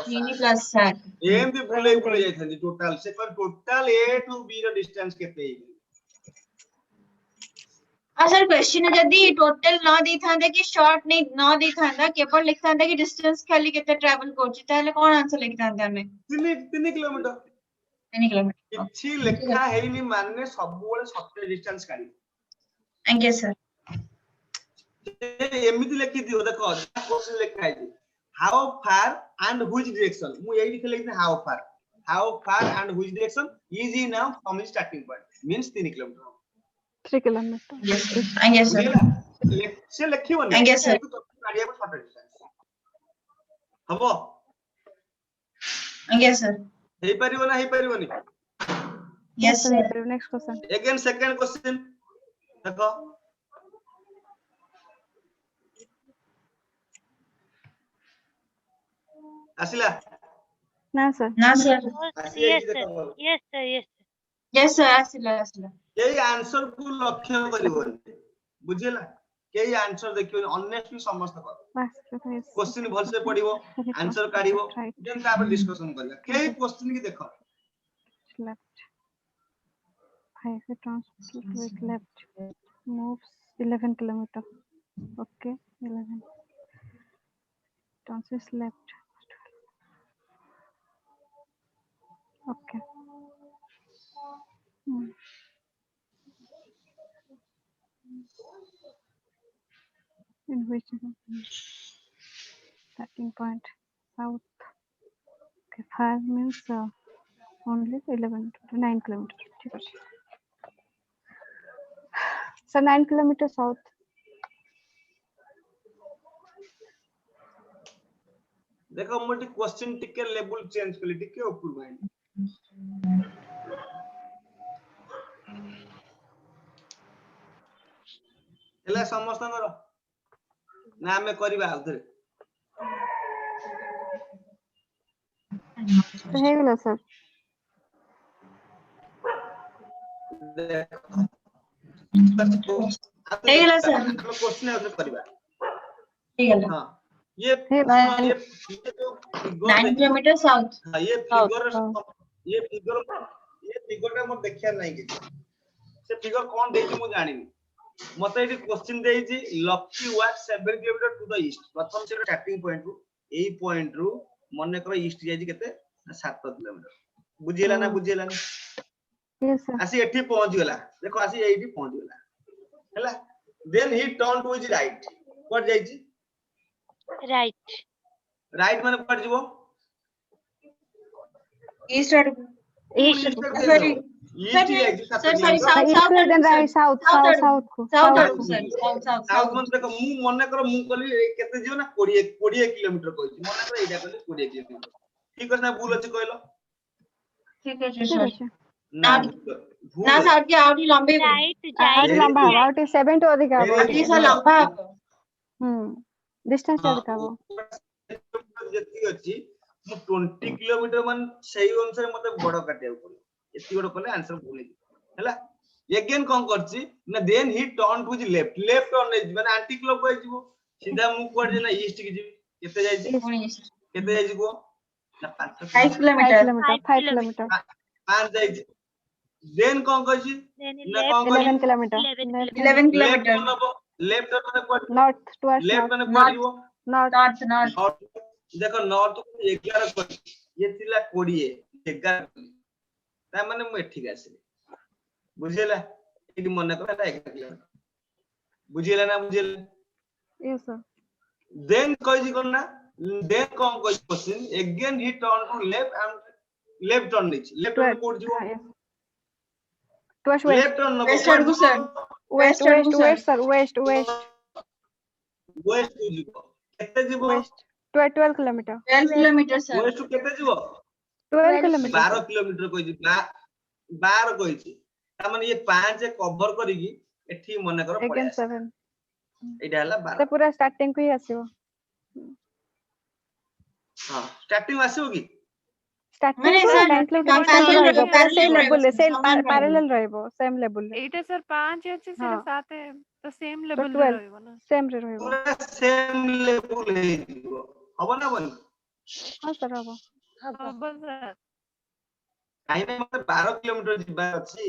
3 + 7 एम भी भूले भूले जाइथंदी टोटल से पर टोटल ए टू बी रो डिस्टेंस केते ही आ सर क्वेश्चन जदी टोटल ना दी थांदा कि शॉर्ट नहीं ना दी थांदा केवल लिख थांदा कि डिस्टेंस खाली केते ट्रैवल करछि ताले कोन आंसर लिख थांदा हमें 3 किलोमीटर 3 किलोमीटर किछि लेखा हेइनी माने सब बेले सत्य डिस्टेंस काढी आज्ञा सर एमिति लिखि दियो देखो क्वेश्चन लिखा है how far and which direction मु एई लिख लेकिन how far and which direction is he now from his starting point means 3 kilometre 3 kilometers. आज्ञा सर बुझिला से लिखिबो आज्ञा सर तो काढिया को सत्य डिस्टेंस हबो आज्ञा सर हेई परिबो ना हेई परिबोनी yes Sir, sir next question. Again second question देखो आसिला Na, sir. ना सर आसी Yes, देखो sir. Yes, sir. Yes, sir. Yes sir आसिला आसिला एई आंसर को लक्ष्य करिवोनी बुझिला केही आंसर देखियो ऑनेस्टली समस्त कर Last is क्वेश्चन भल से पढ़िबो आंसर काढिबो right, देन तापर डिस्कशन करबा केही क्वेश्चन की देखो left. 5 transport with left. Moves 11 kilometer. Okay, 11. Transits left. Okay. Hmm. In which starting point south. Okay, 5 means only 11 to 9 kilometers. ठीक है. So 9 kilometers south. देखो मोटी क्वेश्चन टिके लेवल चेंज कली टिके ऊपर माइंड एला समस्त कर ना हमें करबा उधर तो है गला सर. ହେଇଗଲା sir। क्वेश्चन है उधर करबा ହେଇଗଲା हां ये है जो फिगर 9 किलोमीटर साउथ हाँ, ये फिगर टा मत देखिया नहीं कि से फिगर कौन देछि मु जानिनी मते एटी क्वेश्चन देछि लकी वाट 7 किलोमीटर टू द ईस्ट प्रथम से स्टार्टिंग पॉइंट रु एई पॉइंट रु मने कर ईस्ट जाइछि केते 7 किलोमीटर बुझिला ना बुझिला नहीं Yes sir. आसी एठी पहुंच गेला देखो आसी एठी पहुंच गेला हैला then he turn to his right पर जाइछि right, राइट माने पर जीवो ईस्ट आड़ East. ईस्ट sorry ईस्ट जाइछि 7 sorry kilometer sorry East south then right south South south आड़- south को साउथ south आड़ को. सर साउथ साउथ मन देखो मु मने करो मु कहली केते जीव ना 20 किलोमीटर कहछि मने करो एटा कहली 20 किलोमीटर ठीक है ना भूल अछि कहलो ठीक है ठीक सर है. ना ना भूल ना साउथ के आउट लंबे right, आउट Very लंबा good. हवा आउट 7 to अधिक हवा. Very आउट से लंबा डिस्टेंस अधिक हवा. जति अछि मु 20 किलोमीटर मन सही अनुसार मते बड़ काटिया पड़ो एति बड़ कहले आंसर भूल हैला अगेन कोन करछि ना then he turn to the left left turn माने एंटी क्लॉकवाइज जीवो सीधा मु कोड जे ना ईस्ट की जीवी केते जाई छी केते जाई छी को ना 5 5 5 किलोमीटर kilometer 5 kilometer 5 जाई छी देन कोन करछि then ना left, कोन करछि 11 kilometer 11 लेफ्ट किलोमीटर लेफ्ट माने code north towards left north माने North. कोड जीवो north नॉर्थ नॉर्थ नॉर्थ देखो नॉर्थ को 11 कर ये थिला 20 11 ता माने मु एठी आसिले बुझिला एटी मने कर 11 किलोमीटर बुझिला ना बुझिला yes sir देन कहि कोन ना देन कोन कहि question again he turn to left and left turn left turn कोड जीवो yes towards west left turn West आड़ को sir west West west sir west west जीवो केते जीवो west 12 kilometer 12 kilometre sir west केते जीवो 12 kilometer 12 किलोमीटर कहि 12 कहि ता माने ये 5 कवर करी की एठी मने करो पड़े again 7 एटा हला तो 12 पूरा स्टार्टिंग को ही आसीबो हां स्टार्टिंग आसीबो की स्टार्टिंग माने को सर 9 किलोमीटर parallel रहइबो रहइबो, पूरा सेम parallel लेवल रहइबो, सेम समान रहइबो। पैरेलल रहइबो सेम लेवल एटा सर 5 ଅଛି ସେଟା ହଁ। 7 ତ सेम तो लेवल ରେ 12 ରହିବ ना सेम रे रहइबो पूरा सेम लेवल हे जीवो हबो ना बन हां सर हबो बस सर काई ना मते 12 किलोमीटर जिबा अछि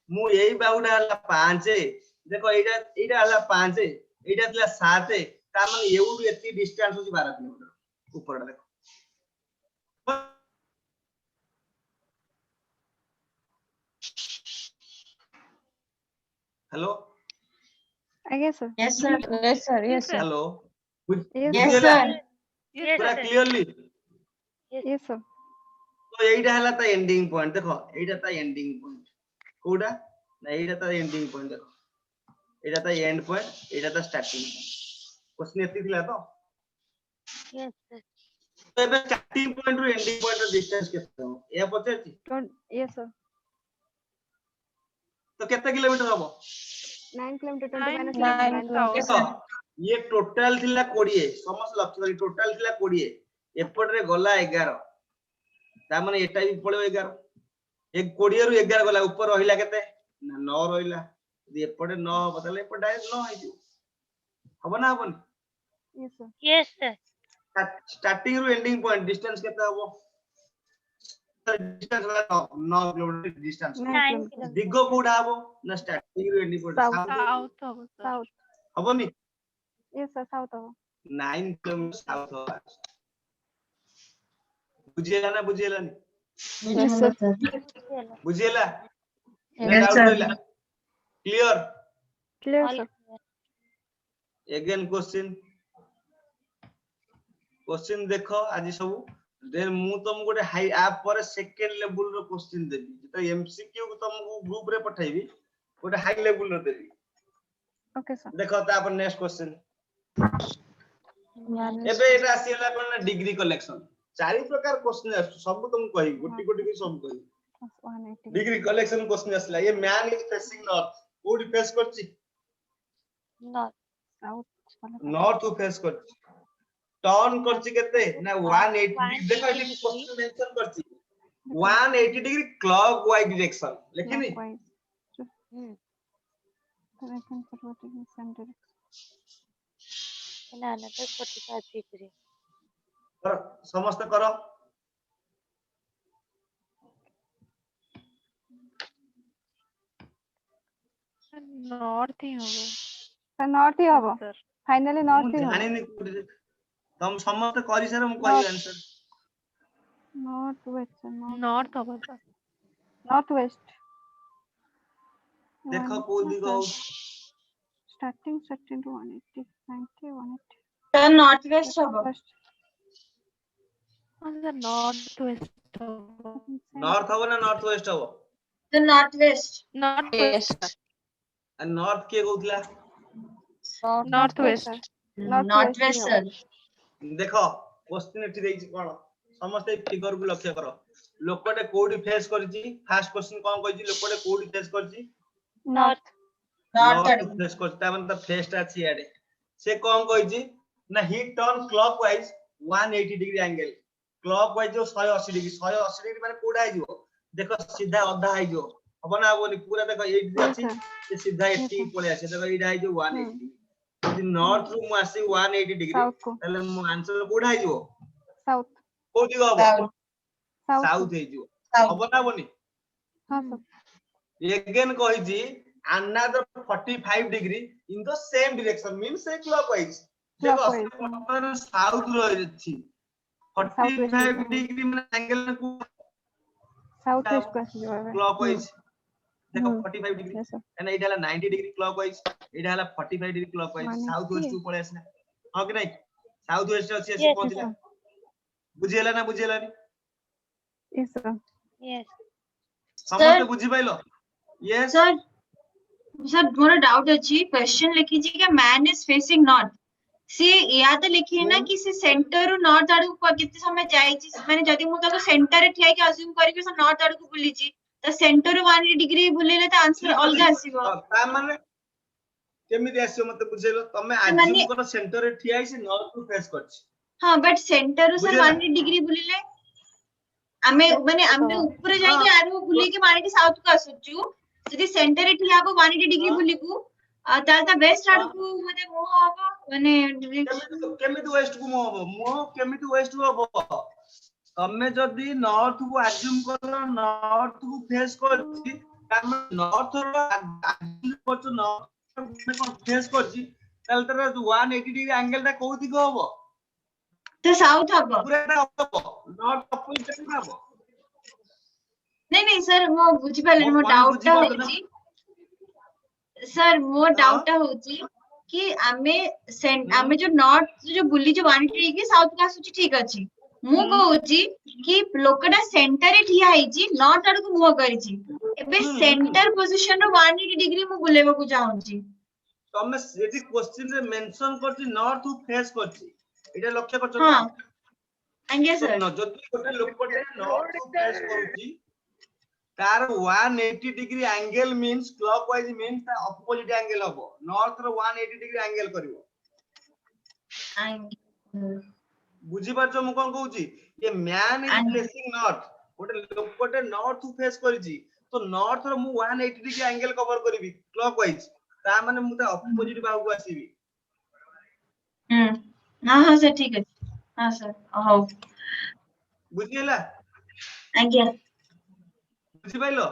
मु एई बाउडा हला 5 देखो एटा हला 5 एटा थिला 7 ता माने एउडू एति डिस्टेंस होची 12 किलोमीटर ऊपर देखो हेलो आगे sir yes sir Yes, sir. Yes, Yes, sir. sir. Hello Yes, yes बुझिला सर yes, पूरा sir, क्लियरली yes sir तो एइटा हला ता एंडिंग पॉइंट देखो एइटा ता एंडिंग पॉइंट कोडा ना एइटा ता एंडिंग पॉइंट देखो एइटा ता एंड पॉइंट एइटा ता स्टार्टिंग क्वेश्चन एति थिला तो yes, sir, तो एबे स्टार्टिंग पॉइंट रु एंडिंग पॉइंट रो डिस्टेंस केते हो ए पछेछि yes sir तो केते किलोमीटर हबो 9 kilometer 20 Nine minus kilometer. 9 Yes, देखो sir. ये टोटल थिला 20 समस्त लक्ष्य करी टोटल थिला 20 एपट रे गला 11 ता माने एटा भी पळो 11 एक 20 रु 11 गला ऊपर रहिला केते ना 9 रहिला यदि एपटे 9 बदले एपट डायरेक्ट 9 आइ हबो ना हबो Yes, sir. Yes, sir. Starting रु एंडिंग पॉइंट डिस्टेंस केते हबो distance 9 kilometre distance 9 9 kilometers. kilometers. दिग्ग कोडा हबो ना स्टार्टिंग रु एंडिंग पॉइंट South. साउथ हबो sir South. हबोनी Yes, sir. South हबो. 9 किलोमीटर साउथ हबो बुझिएला ना बुझिएलानी Yes, sir. Hello. बुझिएला Yes, doubt sir. रहिला clear Clear, All sir. clear. Again question देखो आज सब देन मु तुम गोटे हाई ऐप पर सेकंड लेवल रो क्वेश्चन देबी तो एमसीक्यू को तुमको ग्रुप रे पठाइबी गोटे हाई लेवल रो देबी Okay, sir. देखो ता पर नेक्स्ट क्वेश्चन One is एबे एटा आसीला कोन डिग्री कलेक्शन चारि प्रकार क्वेश्चन सब तुम कहि गोटी गोटी के सब कहि 180. डिग्री कलेक्शन क्वेश्चन आसीला ये मैन इज फेसिंग नॉर्थ कोडी फेस करछि North. South. North to face करछि टर्न करछि केते ना 180 डिग्री देखो एटी 180 क्वेश्चन मेंशन करछि 180 डिग्री क्लॉकवाइज डायरेक्शन लेकिन Clockwise. Hmm. Direction forwarding is center. And another 45 degree. समस्त करो नॉर्थ ही हबो Sir, north ही हबो. सर Finally north मु ही हबो. जानिनी कोडी तुम समस्त करि सर मु कहि answer North west, sir. North हबो सर North west. देखो One- को no, दिगो sir. Starting to 180, 90, 180. Sir north west हबो West. हां सर नॉर्थ वेस्ट हबो नॉर्थ हो ना नॉर्थ वेस्ट हो the north west north west आ नॉर्थ के कहउतला north west north west sir देखो क्वेश्चन एठी देछि कोन समस्त फिगर को लक्ष्य करो लोकटे कोडी फेस करछि फर्स्ट क्वेश्चन कोन कहिछि लोकटे कोडी फेस करछि North. नॉर्थ नॉर्थ फेस करछि ता मतलब फेस ता छी आडे से कोन कहिछि ना ही turn clockwise 180 degree angle clockwise जो 180 डिग्री माने कोडा आइजो देखो सीधा अधा आइजो हबो ना हबोनी पूरा देखो एठी Yes, अछि sir. से सीधा Yes, एठी sir. पळे आसे देखो एटा आइजो 180 यदि नॉर्थ रू मु आसी 180 डिग्री South को. ताले मु आंसर कोडा आइजो South. कोडी हबो South. साउथ आइजो South. हबो ना हबोनी हाँ, sir. again कहिछि another 45 degree in the same direction means say clockwise देखो Clockwise. साउथ रो अछि Southwest 45 डिग्री में एंगल को Southwest को आसी जाबे. क्लॉकवाइज देखो Hmm. 45 degree Yes, sir. एना इटा हला 90 डिग्री क्लॉकवाइज इटा हला 45 डिग्री क्लॉकवाइज 180. साउथ वेस्ट को पळे आसना हां कि नहीं साउथ वेस्ट अछि Yes, पहुंचला sir. बुझियला ना बुझियलानी Yes, sir. Yes. समस्त बुझि पाइलो यस सर सर मोर डाउट अछि क्वेश्चन लिखि जी कि मैन इज फेसिंग नॉर्थ से या तो लिखी ना कि से सेंटर रु नॉर्थ आडू केते समय जाई छी माने जदी मु ताको सेंटर रे ठिया के अज्यूम करी से नॉर्थ आडू को बुली छी त सेंटर रु 180 डिग्री बुलेले त आंसर अलगा आसीबो ता माने केमिति आसियो मते बुझेलो तमे तो अज्यूम माने- करो सेंटर रे ठिया से नॉर्थ को फेस करछि हां बट सेंटर रु सर बुझेला? 180 डिग्री बुलिले आमे माने आमे ऊपर जाई के हाँ। आरो बुली के माने के साउथ को आसुचु जदी सेंटर रे ठिया को 180 डिग्री हाँ। बुलिकु ताल ता वेस्ट आडू को मते मो हबो माने केमिति वेस्ट को मो केमिति वेस्ट को हबो तमे जदी नॉर्थ को अज्यूम करो नॉर्थ को फेस करछि काम नॉर्थ रो अज्यूम करछु नॉर्थ को फेस करछि ताल तर 180 डिग्री एंगल ता कोउ दिगो हबो तो साउथ हबो पूरा हबो नॉर्थ अपोजिट हबो नहीं सर मो बुझी पाले मो मो point डाउट बुझी ता पारलो ना? होची सर मो डाउट ता होची कि आमे जो नॉर्थ जो बुली जो 180 डिग्री साउथ का आसुची ठीक अछि मु कहूची कि लोकटा सेंटर रे ठिया हैची नॉर्थ आडू को मुह करिची एबे सेंटर पोजीशन रो 180 डिग्री मु बुलेबो को चाहूची तमे यदि क्वेश्चन रे मेंशन करछि नॉर्थ को फेस करछि एटा लक्ष्य करछ हां ना आंगे सर न जदि गोटे लोकटे नॉर्थ को फेस करूछि तार 180 degree angle means clockwise means ता अपोजिट एंगल हबो नॉर्थ रो 180 डिग्री एंगल करिवो बुझी पाछो मु कोन कहूची ये मैन इज फेसिंग नॉर्थ गोटे लोकटे नॉर्थ को फेस करिछि तो नॉर्थ रो मु 180 डिग्री एंगल कवर करिवि क्लॉकवाइज ता माने मु ता अपोजिट बाहु को आसीबि हाँ सर ठीक है। हाँ सर हौ बुझिला आज्ञा बुझिपाइलो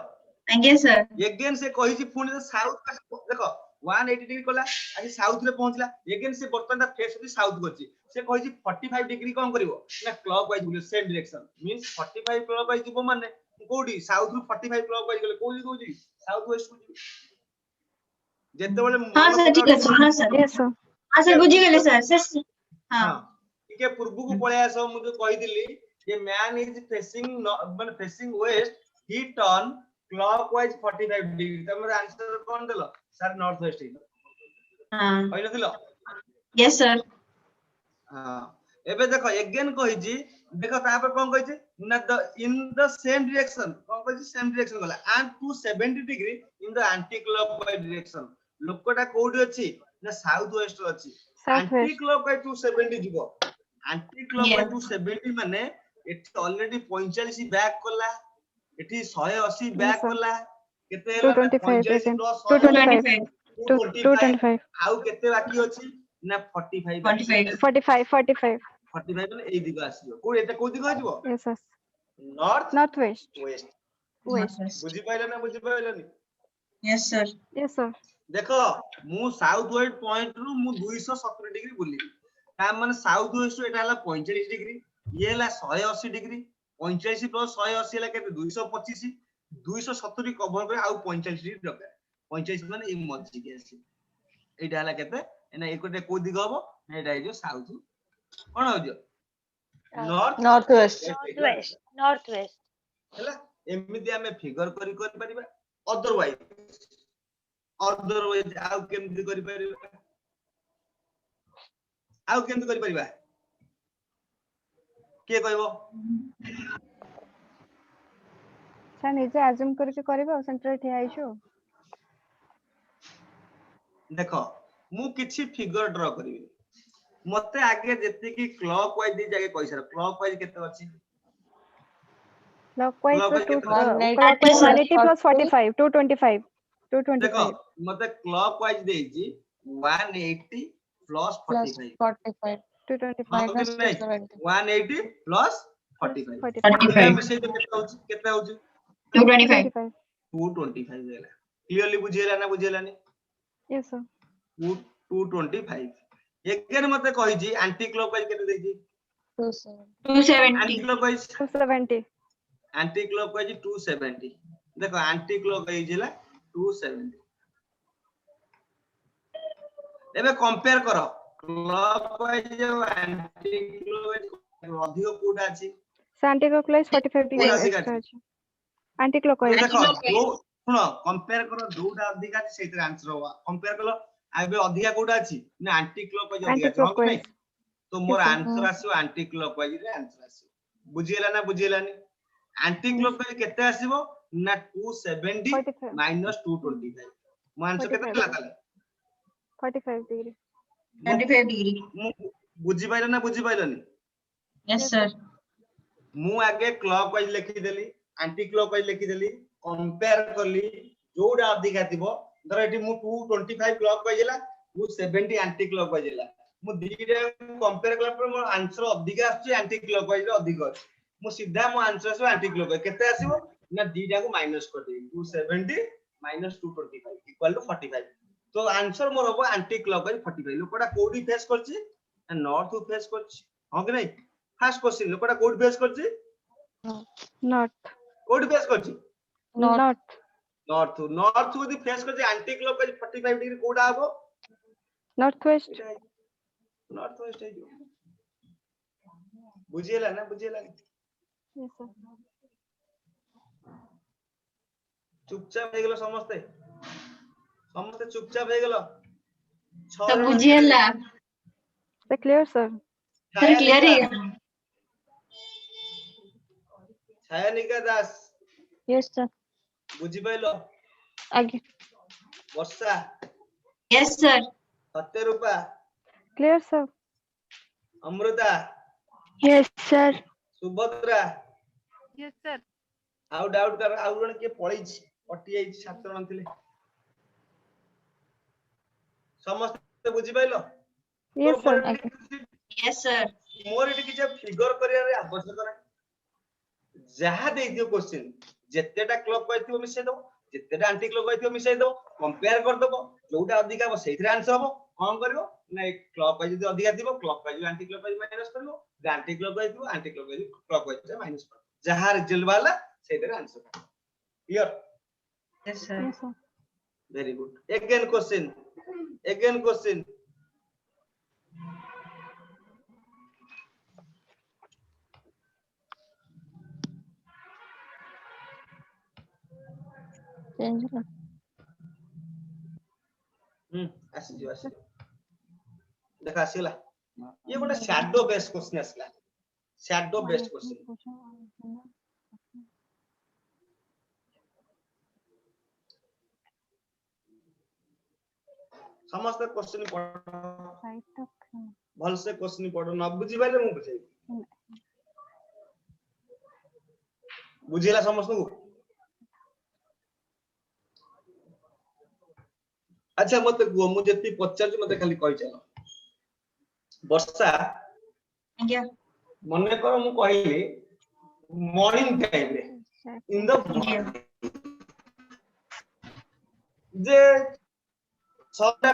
आज्ञा सर। एगेन से कहिछि पुणी साउथ देखो 180 डिग्री कला आज साउथ रे पहुंचला एगेन से बर्तन फेस होती साउथ करछि से कहिछि 45 डिग्री कोन करिवो ना क्लॉकवाइज बुले सेम डायरेक्शन मींस 45 क्लॉकवाइज जीवो माने कोडी साउथ रु 45 क्लॉकवाइज गले कोडी कोजी साउथ वेस्ट को जेते बेले हाँ मन सर ठीक पकड़ है। हाँ सर Yes, sir. हाँ सर बुझी गले सर हाँ हां ठीक है पूर्व को पळे आसो मु जो कहि दिली ये मैन इज फेसिंग माने facing west he turn clockwise 45 degree तमर आंसर कोन देलो सर नॉर्थ वेस्ट हाँ कहलो दिलो यस सर। हां एबे देखो अगेन कहिजी देखो ता पर कोन कहिजी ना the in the same direction कोन कहिजी सेम डायरेक्शन गला and to 70 degree in the anti clockwise direction लोकटा कोडी अछि ना साउथ वेस्ट अछि एंटी Southwest. क्लॉकवाइज 270 जीवो एंटी क्लॉकवाइज Yes. 270 माने एठी ऑलरेडी 45 बैक कला एठी 180 Yes, बैक sir. कला केते हला 225 45 again. प्लस 225. 225 225. आउ केते बाकी अछि ना 45 बाकी 45 45. 45. 45 মানে এই দিকে আসিব কোন এটা কোন দিকে আসিব Yes, sir. North Northwest. West West. বুঝি পাইলা না বুঝি পাইলানি यस सर। Yes, sir. দেখো মু সাউথ ওয়েস্ট পয়েন্ট রু মু 270 ডিগ্রি বুলি তা মানে সাউথ ওয়েস্ট এটা হলা 45 ডিগ্রি ইয়ে হলা 180 ডিগ্রি 45 প্লস 180 হলা কেতে 225 270 কভার করে আউ 45 ডিগ্রি দরকার 45 মানে এই মধ্যে কি আছে এইটা হলা কেতে এনা একোটে কোন দিকে হবো এটা এই যে সাউথ কোন হইছো north North West. North west. ହେଲା ଏମିତି ଆମେ ଫିଗର କରି ପାରିବା ଅଦରୱାଇଜ ଆଉ କେମିତି କରି ପାରିବା କିଏ କହିବ Sir, ନିଜେ assume କରିକି କରିବା ଆଉ center ରେ ଠିଆ ହେଇଛୁ। ଦେଖ ମୁଁ କିଛି ଫିଗର ଡ୍ର କରିବି ମତେ ଆगे ଯେତିକି କ୍ଲକ୍ ୱାଇଜ ଦେଇ ଜାଗେ କହିସାର କ୍ଲକ୍ ୱାଇଜ କେତେ ଅଛି Clockwise Clockwise to କେତେ ଅଛି? clockwise 180 180 plus 45. 225. ଦେଖ 225. ମତେ କ୍ଲକ୍ ୱାଇଜ ଦେଇଛି 180 ପ୍ଲସ୍ Plus 45 45. 225. Minus 270. 180 ପ୍ଲସ୍ 45 45. କେତେ ହଉଛି 225 225. 225 ହେଲା କ୍ଲିୟରଲି ବୁଝିହେଲା ନା ବୁଝିହେଲାନି Yes, sir. 225 ଏଗେନ ମତେ କହିଛି ଆଣ୍ଟି କ୍ଲକୱାଇଜ କେତେ ଦେଇଛି 270. Anti 270 clockwise 270. ଆଣ୍ଟି କ୍ଲକୱାଇଜ 270 ଦେଖ ଆଣ୍ଟି କ୍ଲକୱାଇଜ ହେଲା 270 ଏବେ କମ୍ପେୟାର କର କ୍ଲକୱାଇଜ ଆଉ ଆଣ୍ଟି କ୍ଲକୱାଇଜ ଅଧିକ କୋଉଟା ଅଛି Anti-clockwise 45 degree କୋଉଟା ଅଧିକ extra ଅଛି ଅଛି। Anti-clockwise. ଦେଖ ଯୋଉ ଶୁଣ କମ୍ପେୟାର କର ଯୋଉଟା ଅଧିକ ଅଛି ସେଇଥିରେ ଆନ୍ସର ହବ କମ୍ପେୟାର କଲ ଏବେ ଅଧିକା କୋଉଟା ଅଛି ନା ଆଣ୍ଟି କ୍ଲକୱାଇଜ ଅଧିକା ଅଛି ହଁ କି ନାଇଁ Anti-clockwise. तो मोर Yes, sir. आंसर आसीबो एंटी क्लॉकवाइज रे आंसर आसीबो बुझियला ना बुझियलानी एंटी क्लॉकवाइज केते आसीबो ना 270 45. माइनस 225 मो आंसर केते 45. ला ताले 45 degree. 35 डिग्री। मु बुझि पाइला ना बुझि पाइलानी यस सर। मु आगे क्लॉकवाइज लिखि देली एंटी क्लॉकवाइज लिखि देली कंपेयर करली जोडा अधिका थिबो धर एटी मु 225 क्लॉकवाइज हला 270 एंटी क्लॉकवाइज हला मु दीटा कंपेयर कला पर मोर आंसर अधिका आछि एंटी क्लॉकवाइज रे अधिक अछि मु सीधा मो आंसर आसी एंटी क्लॉकवाइज केते आसीबो ना दीटा को माइनस कर देबी 270 माइनस 225 इक्वल टू 45 तो आंसर मोर होबो एंटी क्लॉकवाइज 45 लोकटा कोडी फेस करछि ना नॉर्थ फेस करछि हां कि नै फर्स्ट क्वेश्चन लोकटा कोडी फेस करछि North. कोडी फेस करछि North. नॉर्थ को दी फेस करछि एंटी क्लॉकवाइज 45 डिग्री कोडा हबो Northwest. नॉर्थ वेस्ट है बुझियला ना बुझियला Yes, sir. चुपचाप हे गेलो समस्ते समस्ते चुपचाप हे गेलो तो बुझियला The clear, sir. Sir clear है छायानिका दास Yes, sir. बुझि पाइलो Again. वर्षा यस सर। सत्य रूपा Clear, sir. Amrita Yes, sir. Subhadra Yes, sir. आउ डाउट कर आउ जण के पळै छी पटी आइ छात्र जण थिले समस्त बुझि पाइलो Yes, sir. Yes, sir. मोर एटी किछ फिगर करिया रे आवश्यक नै जहा दे दियो क्वेश्चन जेतेटा क्लॉकवाइज थियो मिसै दो जेतेटा एंटी क्लॉकवाइज थियो मिसै दो कंपेयर कर दबो जोटा अधिका हो सेथिरे आंसर हो कोन करिवो ना क्लॉकवाइज जदी अधिका थिबो क्लॉकवाइज एंटी क्लॉकवाइज माइनस करिवो एंटी क्लॉकवाइज थियो एंटी क्लॉकवाइज क्लॉकवाइज माइनस कर जहा रिजल्ट वाला सेथिरे answer clear Yes, sir. Yes, sir. Very good again question change कर आसी देखा आसीला ये गोटे शैडो बेस्ड क्वेश्चन आसीला शैडो बेस्ड क्वेश्चन समस्त क्वेश्चन पढ़ भल से क्वेश्चन पढ़ न बुझी पाइले मु बुझाई बुझिला समस्त को अच्छा मते मु जति पचार मते खाली कहि चलो वर्षा आज्ञा मने कर मु कहिली मॉर्निंग टाइम रे इन द आज्ञा जे सबटा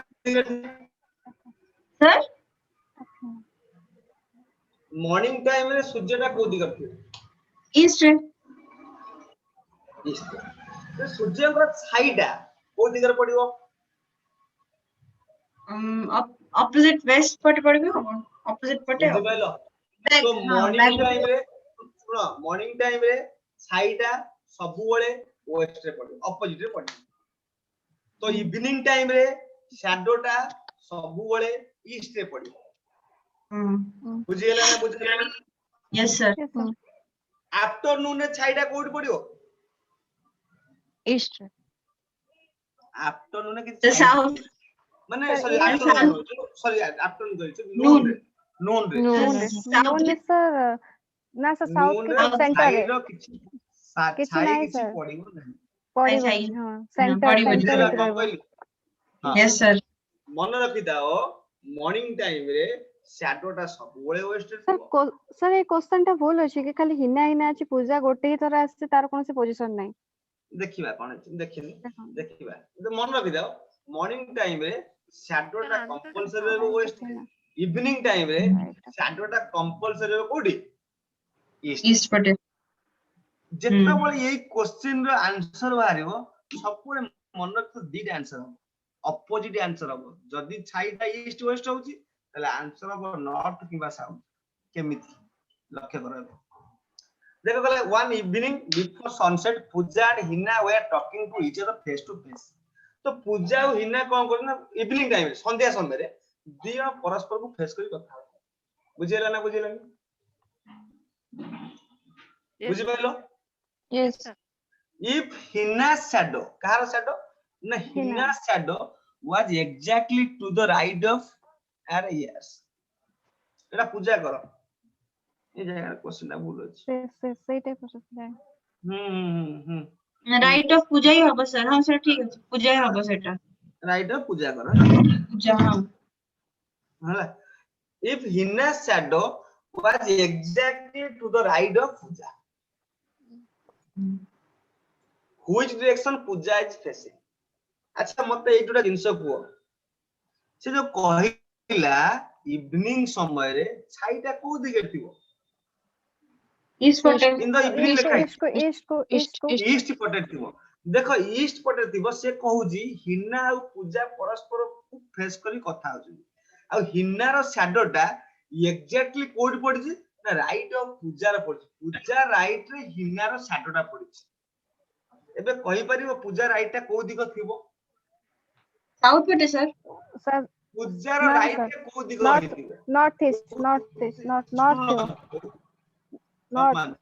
सर मॉर्निंग टाइम रे सूर्यटा को दिगत ईस्ट ईस्ट तो सूर्यकर छाईटा को दिगर पड़िबो ऑपोजिट वेस्ट पटे पड़बे ऑपोजिट पटे बुझि पाइलो तो मॉर्निंग टाइम रे छाईटा सबु बेले वेस्ट रे पड़िबो ऑपोजिट रे पड़िबो तो इवनिंग टाइम रे शैडोटा सबु बेले ईस्ट रे पड़िबो बुझिएला ना बुझिएला yes sir Yes, sir. Afternoon रे छाईटा कोड पड़िबो ईस्ट आफ्टरनून के द साउथ माने Sir, सॉरी आफ्टरनून कहै Noon. नून रे Noon, South noon, sir. ना सर साउथ नून के रे सेंटर रे छाईरो किछि किछि छाई नाही, किछि sir. पड़िबो नहीं पड़ी छाई, हां सेंटर पड़ी सेंटर बुझिएला रे कोन रहबो कहली हां यस सर मन रखि दाओ मॉर्निंग टाइम रे शैडोटा सब बेले वेस्ट रे सर थिबो सर ये क्वेश्चन टा भूल अछि कि खाली हिना हिना अछि पूजा गोटे ही थर आसे तार कोन से पोजीशन नाही देखिबा कोन देखिनी देखिबा तो मन रखि दाओ मॉर्निंग टाइम रे शैडोटा कंपलसरी रे वेस्ट इवनिंग टाइम रे शैडोटा कंपलसरी रे कोडी ईस्ट पटे जेते बळे एई क्वेश्चन रो आंसर बाहरिबो सबपुरे मन रखि दीटा आंसर हो ऑपोजिट आंसर हो जदी छाईटा ईस्ट वेस्ट होउची तले आंसर हो नॉर्थ किबा साउथ केमिति लक्ष्य करबो देखो गले one evening before sunset Puja and Hina we are talking to each other face to face तो पूजा और हिना कोन करना इवनिंग टाइम संध्या समय रे दियो परस्पर को फेस करी कथा बुझिला ना बुझिला बुझि pilo yes if Hina's shadow car shadow ना Hina's shadow was exactly to the right of अरे yes एटा पूजा करो ए जगह क्वेश्चन ना भूल अछि से सही टाइप of जाय राइट ऑफ पूजा ही हबो सर हां सर ठीक अछि पूजा ही हबो सेटा राइट ऑफ पूजा करो पूजा हां हला if Hina's shadow was exactly to the right of puja which direction puja is facing अच्छा मते एटुडा जिंस को से जो कहिला इवनिंग समय रे छाईटा को दिगे थिबो ईस्ट पटे इन द इवनिंग लेखा इसको ईस्ट पटे थिबो देखो ईस्ट पटे थिबो से कहूजी हिना आ पूजा परस्पर को फेस करी कथा होजी आ हिना रो शैडोटा एग्जैक्टली कोड पड़जी ना राइट ऑफ पूजा रे पड़जी पूजा राइट रे हिना रो शैडोटा पड़जी एबे कहि परिबो पूजा राइटटा को दिग थिबो साउथ पटे सर सर पूजा रो राइट रे को दिग हिथिबो नॉर्थ ईस्ट नॉर्थ नॉर्थ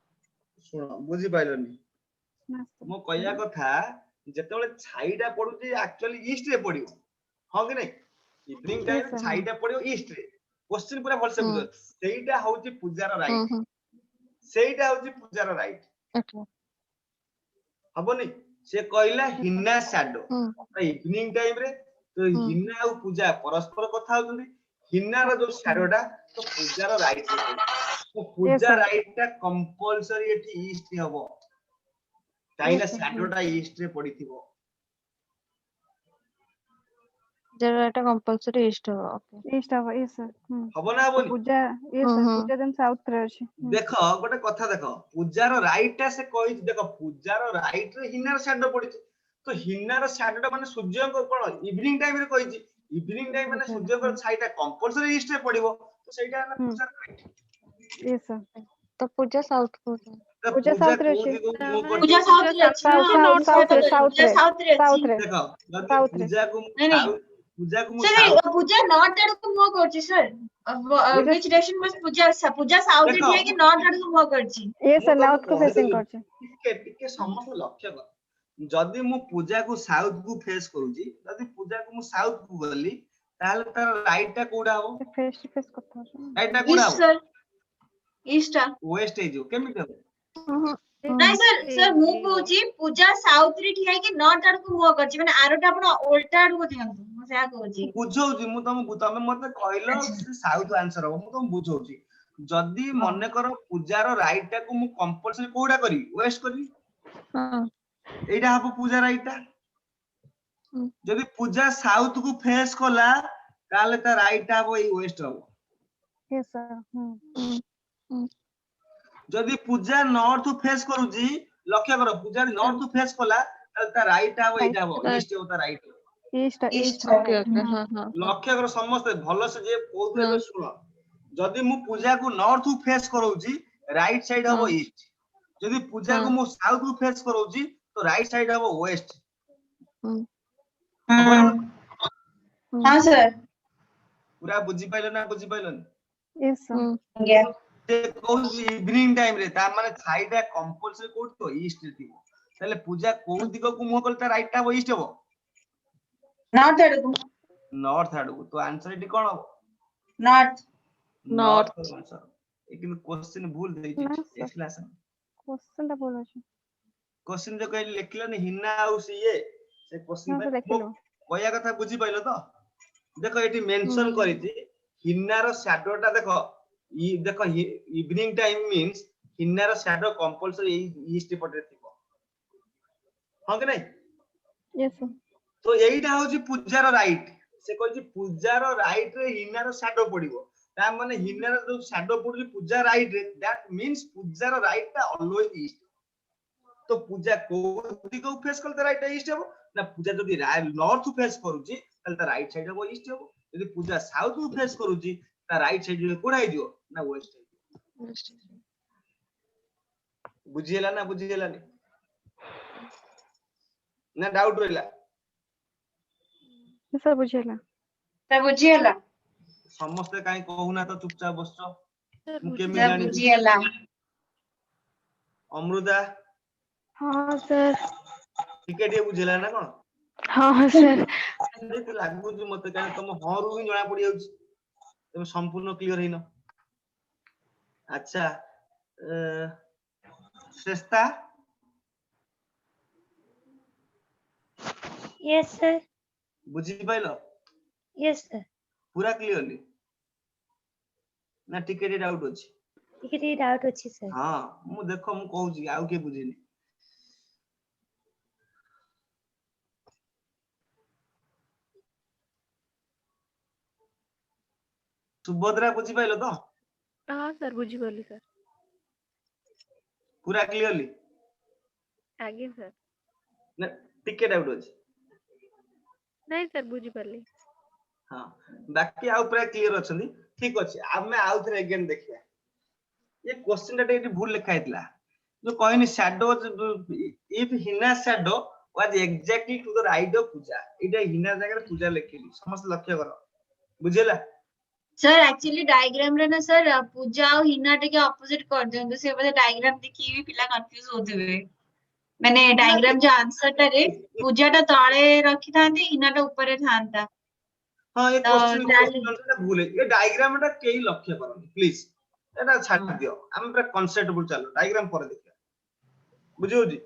सुनो बुझी पाइलनी मो कहिया कथा जेतेबेले छाईटा पडुची एक्चुअली ईस्ट रे पडियो हां कि नै इवनिंग टाइम छाईटा पडियो ईस्ट रे क्वेश्चन पूरा भल से बुझ सेईटा होची पूजा रो राइट सेईटा होची पूजा रो राइट ओके हबो नै से कहला हिना शैडो इवनिंग टाइम रे तो हिना आ पूजा परस्पर कथा होतुनी हिन्नार जो शैडोटा तो पूजार राइट रे तो पूजा sir. राइट टा कंपलसरी एटी ईस्ट रे हबो काइना Yes, sir. शैडोटा ईस्ट रे पडिथिबो जेटा कंपलसरी इष्ट हो okay East of yes sir. हबो ना तो हबोनी पूजा yes sir. पूजा देन साउथ रे अछि. देखो गोटे कथा देखो पूजार राइट टा से कहि देखो पूजार राइट रे हिन्नार शैडो पडिछि तो हिन्नार शैडोटा माने सूर्य को कोन इवनिंग टाइम रे कहिछि इवनिंग टाइम माने सूर्य को छाइटा कंपलसरी ईस्ट रे पडिबो तो सेटा ना पूजार राइट Yes sir. तो पूजा साउथ को तो पूजा पूजा south रे कोन अछि. दिगो मुंह पूजा करछि साउथ रे अछि South, ना south, पूजा south रे. साउथ रे South अछि रे. देखो जदि South रे. पूजा को नहीं, नहीं. पूजा को सर साउथ पूजा नॉर्थ आड़ को मुह करछि sir which direction was Puja south रे देखो, थिए कि नॉर्थ आड़ को मुह करछि Yes sir. North को facing कहदेली करछि. टिके टिके समस्त लक्ष्य कर जदि मु पूजा को साउथ को फेस करूची जदि पूजा को मु साउथ को गली ताहले तार राइट टा कोडा हो फेस टू फेस कथा अछि. राइट टा कोडा ईस्ट हो सर ईस्ट वेस्ट हे जो केमिति हो नहीं सर मु कहूची पूजा साउथ रे ठिया कि नॉर्थ आड़ को मुह करछि माने आरोटा आपण उल्टा आड़ को दियंतु मु सेया कहूची बुझौची मु तमे मते कहलो अच्छा। साउथ आंसर हो मु तुम बुझौची जदि मने करो पूजार राइट टा को मु कंपलसरी कोडा करी वेस्ट करी हां एटा हबो पूजा राइट टा जदि पूजा साउथ को फेस कला ताले ता राइट टा हबो ए वेस्ट हबो Yes sir. जदि पूजा नॉर्थ फेस करूची लक्ष्य करो पूजा नॉर्थ फेस कला ताले ता राइट हबो एटा हबो Right. ईस्ट हबो ता right East East. Okay okay हां हां लक्ष्य करो समस्त भलो से जे कोथले हाँ। सुनो जदि मु पूजा को नॉर्थ फेस करूची राइट साइड हबो हाँ। ईस्ट जदि पूजा को हाँ। मु साउथ को फेस करूची तो राइट साइड हबो वेस्ट हां सर पूरा बुझी पाइलो ना बुझी पाइलो Yes sir. गया इवनिंग टाइम रे ता माने साइडा कंपलसरी कोड तो ईस्ट रे थिबो ताले पूजा को दिगो को मुह करता राइट टा ईस्ट हबो नॉर्थ आड़ को नॉर्थ आडू तो आंसर एटी कोन हबो नॉर्थ North. आंसर लेकिन क्वेश्चन भूल देई ना, छी sir. एक्सप्लेनेशन क्वेश्चन टा बोल अछि. क्वेश्चन जो कहली लिखलो नि हिन्ना आउ सीए से क्वेश्चन ना, पे sir, देखिलो. कहया कथा बुझी पाइलो तो देखो एटी मेंशन करिछि हिन्नार शैडोटा देखो देखो इवनिंग टाइम मींस हिन्नार शैडो कंपलसरी ईस्ट पटे थिबो हां कि नहीं Yes sir. तो एईटा होची पूजार राइट से कहछि पूजार राइट रे हिन्नार शैडो पडिबो ता माने हिन्नार जो शैडो पडुची पूजा राइट रे दैट मींस पूजार राइट टा ऑलवेज ईस्ट तो पूजा को दिगो फेस करते राइट ईस्ट हबो ना पूजा जदी नॉर्थ फेस करूची तले ता राइट साइड हबो ईस्ट हबो जदी पूजा साउथ फेस करूची ता राइट साइड रे कोडा हे दियो ना वेस्ट हे बुझियला ना बुझियला ना डाउट रहला Yes sir बुझेला. सर बुझियला समस्त काई कहूना तो चुपचाप बसछो मु केमि सर जानि बुझियला अमृता हाँ सर. टिके बुझियला ना कोन हाँ सर. देखि लागु जे मते काई तुम हरु ही जणा पड़ी जाउची तुम संपूर्ण क्लियर हिनो अच्छा श्रेष्ठा Yes, sir. बुझी पाइलो Yes, sir. पूरा क्लियरली ना टिके डाउट अछि ଟିକେ doubt ଅଛି sir. हां मु देखो मु कहूची आउ के बुझिनी सुभद्रा बुझी पाइलो तो हाँ सर बुझी बोली सर पूरा क्लियरली आगे सर ना टिके डाउट अछि नहीं सर बुझी पाली हां बाकी आउ पूरा क्लियर अछंदी ठीक अछि आमे आउ थरे अगेन देखिया ये क्वेश्चन टा एटी भूल लिखा हैतला जो कहनी शैडो इफ हिना shadow was exactly to the right of Puja इटा हिना जगह पूजा लिखिली समस्त लक्ष्य करो बुझिला सर एक्चुअली डायग्राम रे ना सर पूजा और हिना टे ऑपोजिट कर दियंतु से बजे डायग्राम देखि भी पिला कंफ्यूज होथिबे माने डायग्राम जो आंसर टा रे पूजा टा तळे रखि थांती हिना टा ऊपर थांता हां ये तो क्वेश्चन टा भूल है ये डायग्राम टा केही लक्ष्य करो प्लीज एटा छाड़ दियो हम पूरा कांसेप्ट बोल चलो डायग्राम पर देखिया बुझियो जी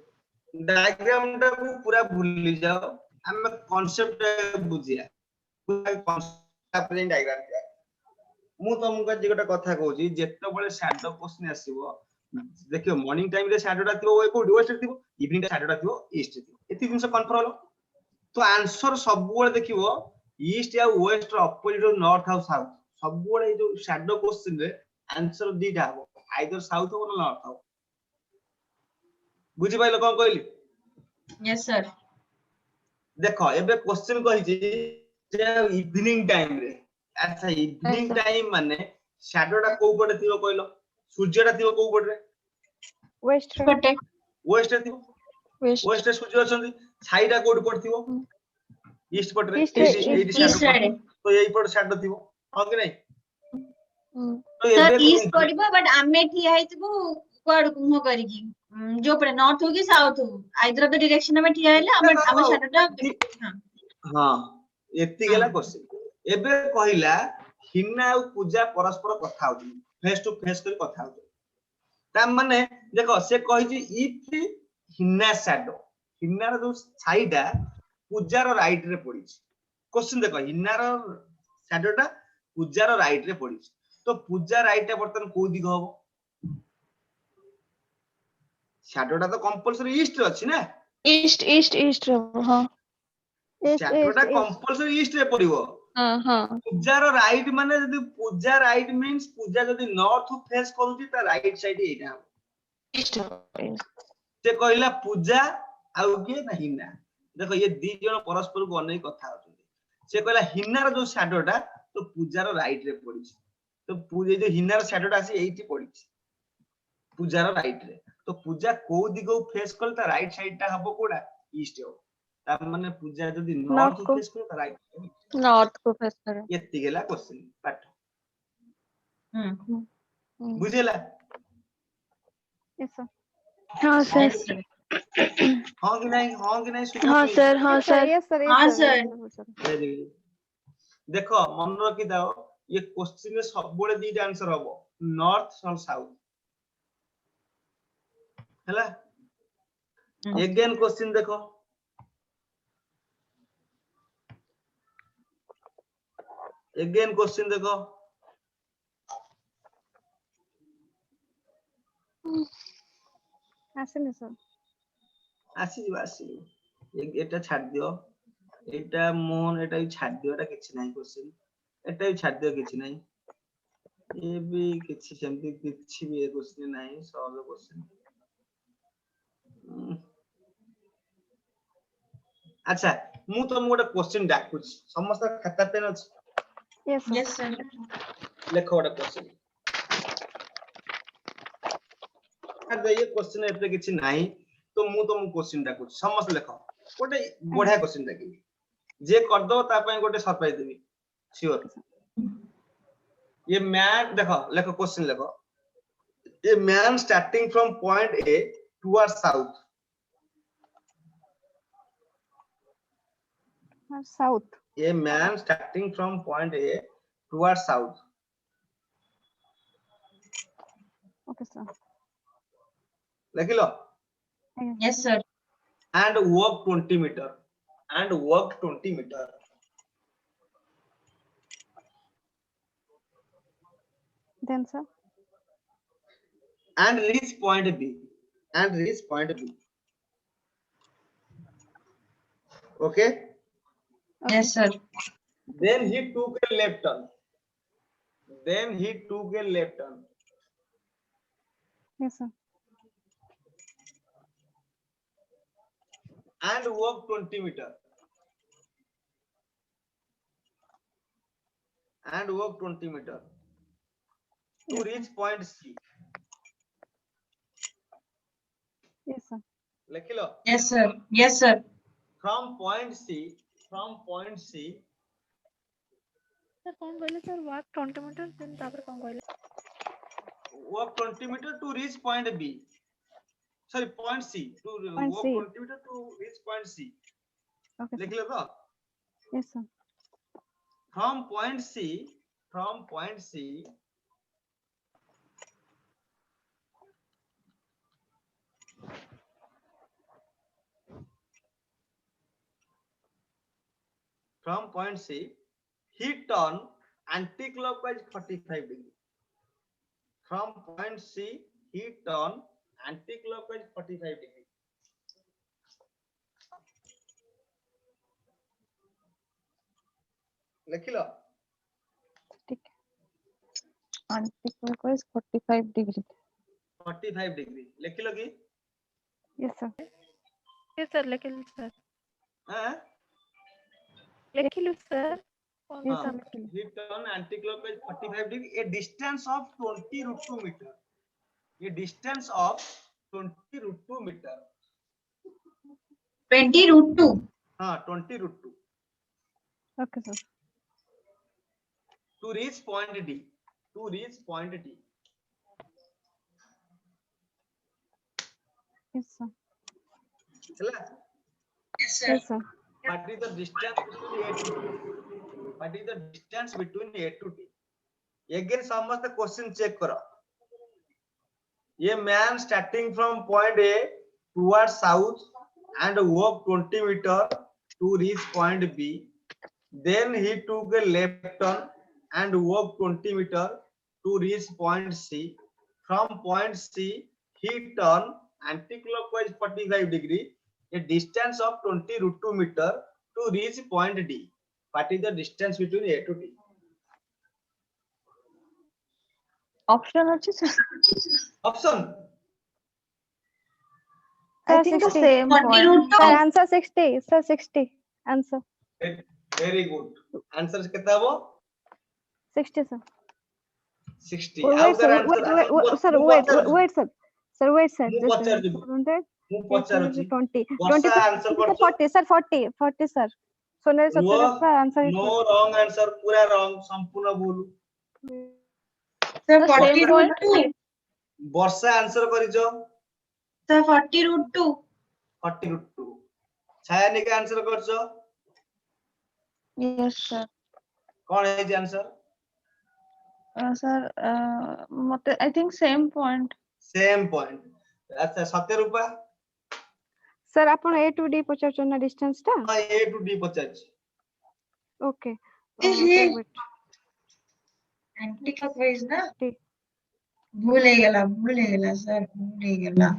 डायग्राम टा को पूरा भूल जाओ हम कांसेप्ट बुझिया पूरा कांसेप्ट पर डायग्राम किया मु तुमको आज गोटे कथा कहूची जेते बळे शैडो क्वेश्चन आसीबो देखियो मॉर्निंग टाइम रे शैडोटा थिबो कोडी वेस्ट थिबो इवनिंग रे शैडोटा थिबो ईस्ट थिबो एति जिंस कंफर्म हलो तो आंसर सब बळे देखिबो ईस्ट या वेस्ट रो अपोजिट नॉर्थ और साउथ सब बळे जो शैडो क्वेश्चन रे आंसर दीटा हबो आइदर साउथ हो ना नॉर्थ हो बुझी पाइलो कोन कहली यस सर देखो एबे क्वेश्चन कहिची जे इवनिंग टाइम रे अच्छा इवनिंग sir. टाइम माने शैडोटा को पटे थिबो कहलो सूर्यटा थिबो को पटे वेस्ट रे पटे वेस्ट रे थिबो West. वेस्ट रे सूर्य अछंती छाईटा कोड पड़थिबो ईस्ट पट रे East रे, एडी ईस्ट शैडो रे तो एई पट शैडो थिबो हां कि नहीं Hmm. तो सर एबे ईस्ट पड़िबो बट आमे ठिया हेतबो कोड मुह करिकी जो पड़े नॉर्थ हो कि साउथ हो आइदर ऑफ द डायरेक्शन में ठिया हेले हम शैडोटा हां हां एति गेला क्वेश्चन एबे कहिला हिना और पूजा परस्पर कथा होती फेस टू फेस कर कथा होती ता माने देखो से कहि जी इफ हिना शैडो हिना रो छाईटा पूजा रो राइट रे पड़ी क्वेश्चन देखो हिना रो शैडोटा पूजा रो राइट रे पड़ी तो पूजा राइट बर्तन को दिग हबो शैडोटा तो कंपलसरी ईस्ट रे अछि ना East, east, east रो हाँ ईस्ट शैडोटा ईस्ट कंपलसरी ईस्ट रे पड़िबो हाँ हाँ पूजार राइट माने जदी पूजा राइट मींस पूजा जदी नॉर्थ फेस करूची ता राइट साइड एटा east से कहला पूजा आउ के ना हिना देखो ये दी जण परस्पर को अनै कथा होती से कहला हिनार जो शैडोटा तो पूजार राइट रे पड़ी तो पूजा जो हिनार शैडोटा आसी एठी पड़ी पूजार राइट रे तो पूजा को दिगो फेस कल ता राइट साइड ता हबो कोडा ईस्ट हो ता माने पूजा जदी नॉर्थ North को। फेस कल ता राइट north को face करे एति गेला क्वेश्चन पाठ हम्म बुझेला यस सर हाँ सर यस सर हां कि नहीं हाँ सर हाँ yes sir sir yes sir हाँ, yes sir. Sir Very good. देखो मन रखी दाओ ये क्वेश्चन में सब बड़े दीटा आंसर हबो नॉर्थ और साउथ हैला अगेन क्वेश्चन देखो अगेन क्वेश्चन देखो आसेनी सर आसी एटा छाड़ दियो एटा मोन एटा भी छाड़ दियो एटा किछ नहीं क्वेश्चन एटा भी छाड़ दियो किछ नहीं ये भी किछ सेमती किछ भी क्वेश्चन नहीं सॉल्व क्वेश्चन अच्छा मु तुम गोटे क्वेश्चन डाकुछ समस्त खाता पेन अछि यस सर यस सर लेखो गोटे क्वेश्चन अरे ये क्वेश्चन एते किछ नाही तो मु तुम क्वेश्चन डाकुछ समस्त लेखो गोटे बढ़िया क्वेश्चन डाकी जे कर दो ता पय गोटे सरप्राइज देबी श्योर ये मैन देखो लेखो क्वेश्चन लेखो a man starting from point A toward south south a man starting from point A towards south okay sir लिखिलो yes sir and walk 20 meter and walk 20 meter then sir and reach point B and reach point B okay yes sir then he took a left turn yes sir and walk 20 meter to reach point C yes sir लिखिलो yes sir from point C sir कौन कहले sir वाक 20 metre then तापर कौन कहले walk 20 meter to reach point B sorry point C to Point walk C. 20 meter to reach point C okay sir लिखिलो तो yes sir from point C he turned anti-clockwise 45 degree. From point C, he turn anti-clockwise 45 degree. लिखिलो ठीक है aunty clockwise 45 degree 45 degree लिखिलो कि Yes, sir. Yes, sir. Lekil sir. हां Lekil sir. कौन Yes, सा? sir. he turn anti-clockwise 45 degree, a distance of 20 root 2 meter. A distance of 20 root 2 meter. 20 root 2. हाँ 20 root 2 Okay, sir. to reach point D. To reach point D. Yes, sir. चला Yes, Yes, sir. what is the distance between A to D? What is the distance between A to D? Again समस्त question check करो. ये man starting from point A towards south and walk 20 meter to reach point B. Then he took a left turn and walked 20 meter to reach point C. From point C, he turned anti-clockwise 45 degree, a distance of 20 root 2 meter to reach point D. What is the distance between A to D? Option अच्छे से Option. I Sir, think the 60. Same 40 root point 2. Sir, answer 60. Sir, 60. Answer Very good. Answer कितना वो? 60, sir. 60. Wait, How sir. the answer? Sir, wait, sir. Sir, wait, sir. ମୁଁ Just ପଚାରୁଛି 700. ମୁଁ 20. ପଚାରୁଛି 20. ବର୍ଷା 20. answer Sir, କରୁଛ 40. Sir, 40. 40, sir. Sonali No, Satyarth, answer is no 40. wrong answer, पूरा wrong, संपूर्ण भूल. Sir, The 40 same root point. 2. ବର୍ଷା answer କରିଛ Sir, 40 root 2. 40 root 2. ଛାୟାନିକା answer କରିଛ यस सर କଣ ହେଇଛି answer? सर मते I think same point Same point. ଆଚ୍ଛା ସତ୍ୟରୂପା Sir, ଆପଣ A to D ପଚାରୁଛନ୍ତି ନା distance ଟା? ହଁ A to D ପଚାରିଛି. Okay. ଏହେ। Sir, wait. Anti clockwise ना? ठीक. भूल गया सर भूल गया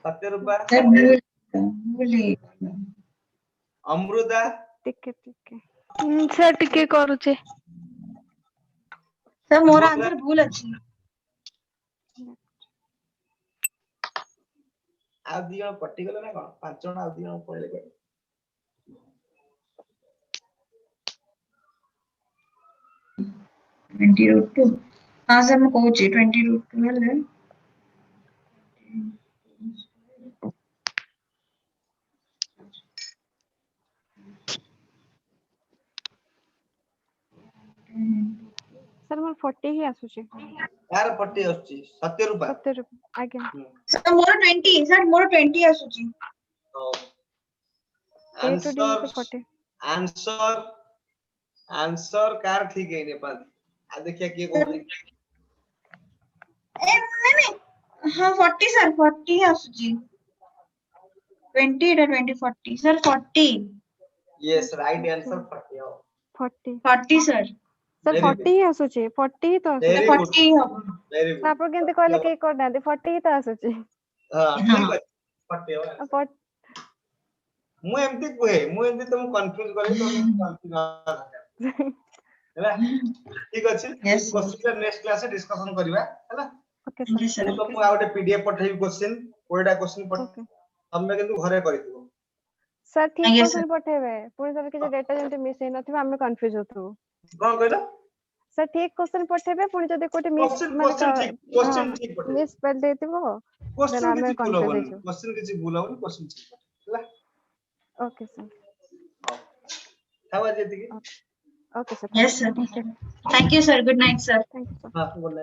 ସତ୍ୟରୂପା सर भूल गया ଅମୃତା ଟିକେ. sir ଟିକେ କରୁଛେ सर मोर बोला। आंसर भूल अछि ଆଉ ଦି ଜଣ କଟିଗଲେ ନା କଣ? 5 ଜଣ ଆଉ ଦି ଜଣ ପଳେଇଲେ କୁଆଡେ? ट्वेंटी रूट टू हाँ सर मैं कहूँ 20 रूट टू हेले Sir, ମୋର 40 ହିଁ ଆସୁଛି. କାର 40 ଆସୁଛି? ସତ୍ୟରୂପା ସତ୍ୟରୂପା. ଆଜ୍ଞା. सर मोर 20 आसुची ହଉ A to D ମତେ answer 40. answer कार ठीक है नेपाल आ देखिए किए कौन ए नहीं हाँ 40 सर 40 आसुची 20 टा 20 40 सर 40 yes right answer 40 हो 40. 40 सर Sir, Very 40 ହିଁ ଆସୁଛି. 40 ହିଁ ତ ଆସୁଛି. very good 40 hub very Sir, good ଆପଣ କେମିତି କହିଲେ କେହି କରିନାହାନ୍ତି? 40 ହିଁ ତ ଆସୁଛି. हां ठीक ଅଛି 40 हो ଆଉ 40 ମୁଁ ଏମିତି କୁହେ ମୁଁ ଏମିତି ତମକୁ କନଫ୍ୟୁଜ କରେ ତମକୁ ହେଲା ଠିକ ଅଛି Yes, sir. Question next class ରେ डिस्कशन କରିବା ହେଲା Okay, sir. Yes, sir. ମୁଁ ତମକୁ ଆଉ ଗୋଟେ PDF ପଠେଇବି क्वेश्चन 20ଟା क्वेश्चन Okay. ତମେ କିନ୍ତୁ ଘରେ କରିଥିବ Sir, ଠିକ Yes, question ପଠେଇବେ. ପୁଣି ଥରେ କିଛି ଡେଟା ଯେମିତି ମିସ୍ ହେଇନଥିବ ଆମେ କନଫ୍ୟୁଜ ହଉଥିବୁ. କଣ କହିଲ Sir, ଠିକ question ପଠେଇବେ. ପୁଣି ଯଦି କୋଉଠି ମିସ୍ क्वेश्चन ठीक पठେଇବ ମିସ୍ ସ୍ପେଲ ଦେଇଥିବ then क्वेश्चन ଆମେ କିଛି ଭୁଲ କନଫ୍ୟୁଜ ହବନି ହେଇଯିବୁ. क्वेश्चन କିଛି ଭୁଲ ହବନି क्वेश्चन ठीक पठେଇବ ହେଲା Okay, sir. ଥାଉ ଆଜି ଏତିକି Okay, sir. Yes, sir. Thank you, sir. Good night, sir. Thank you, sir. ହଁ ଭଲ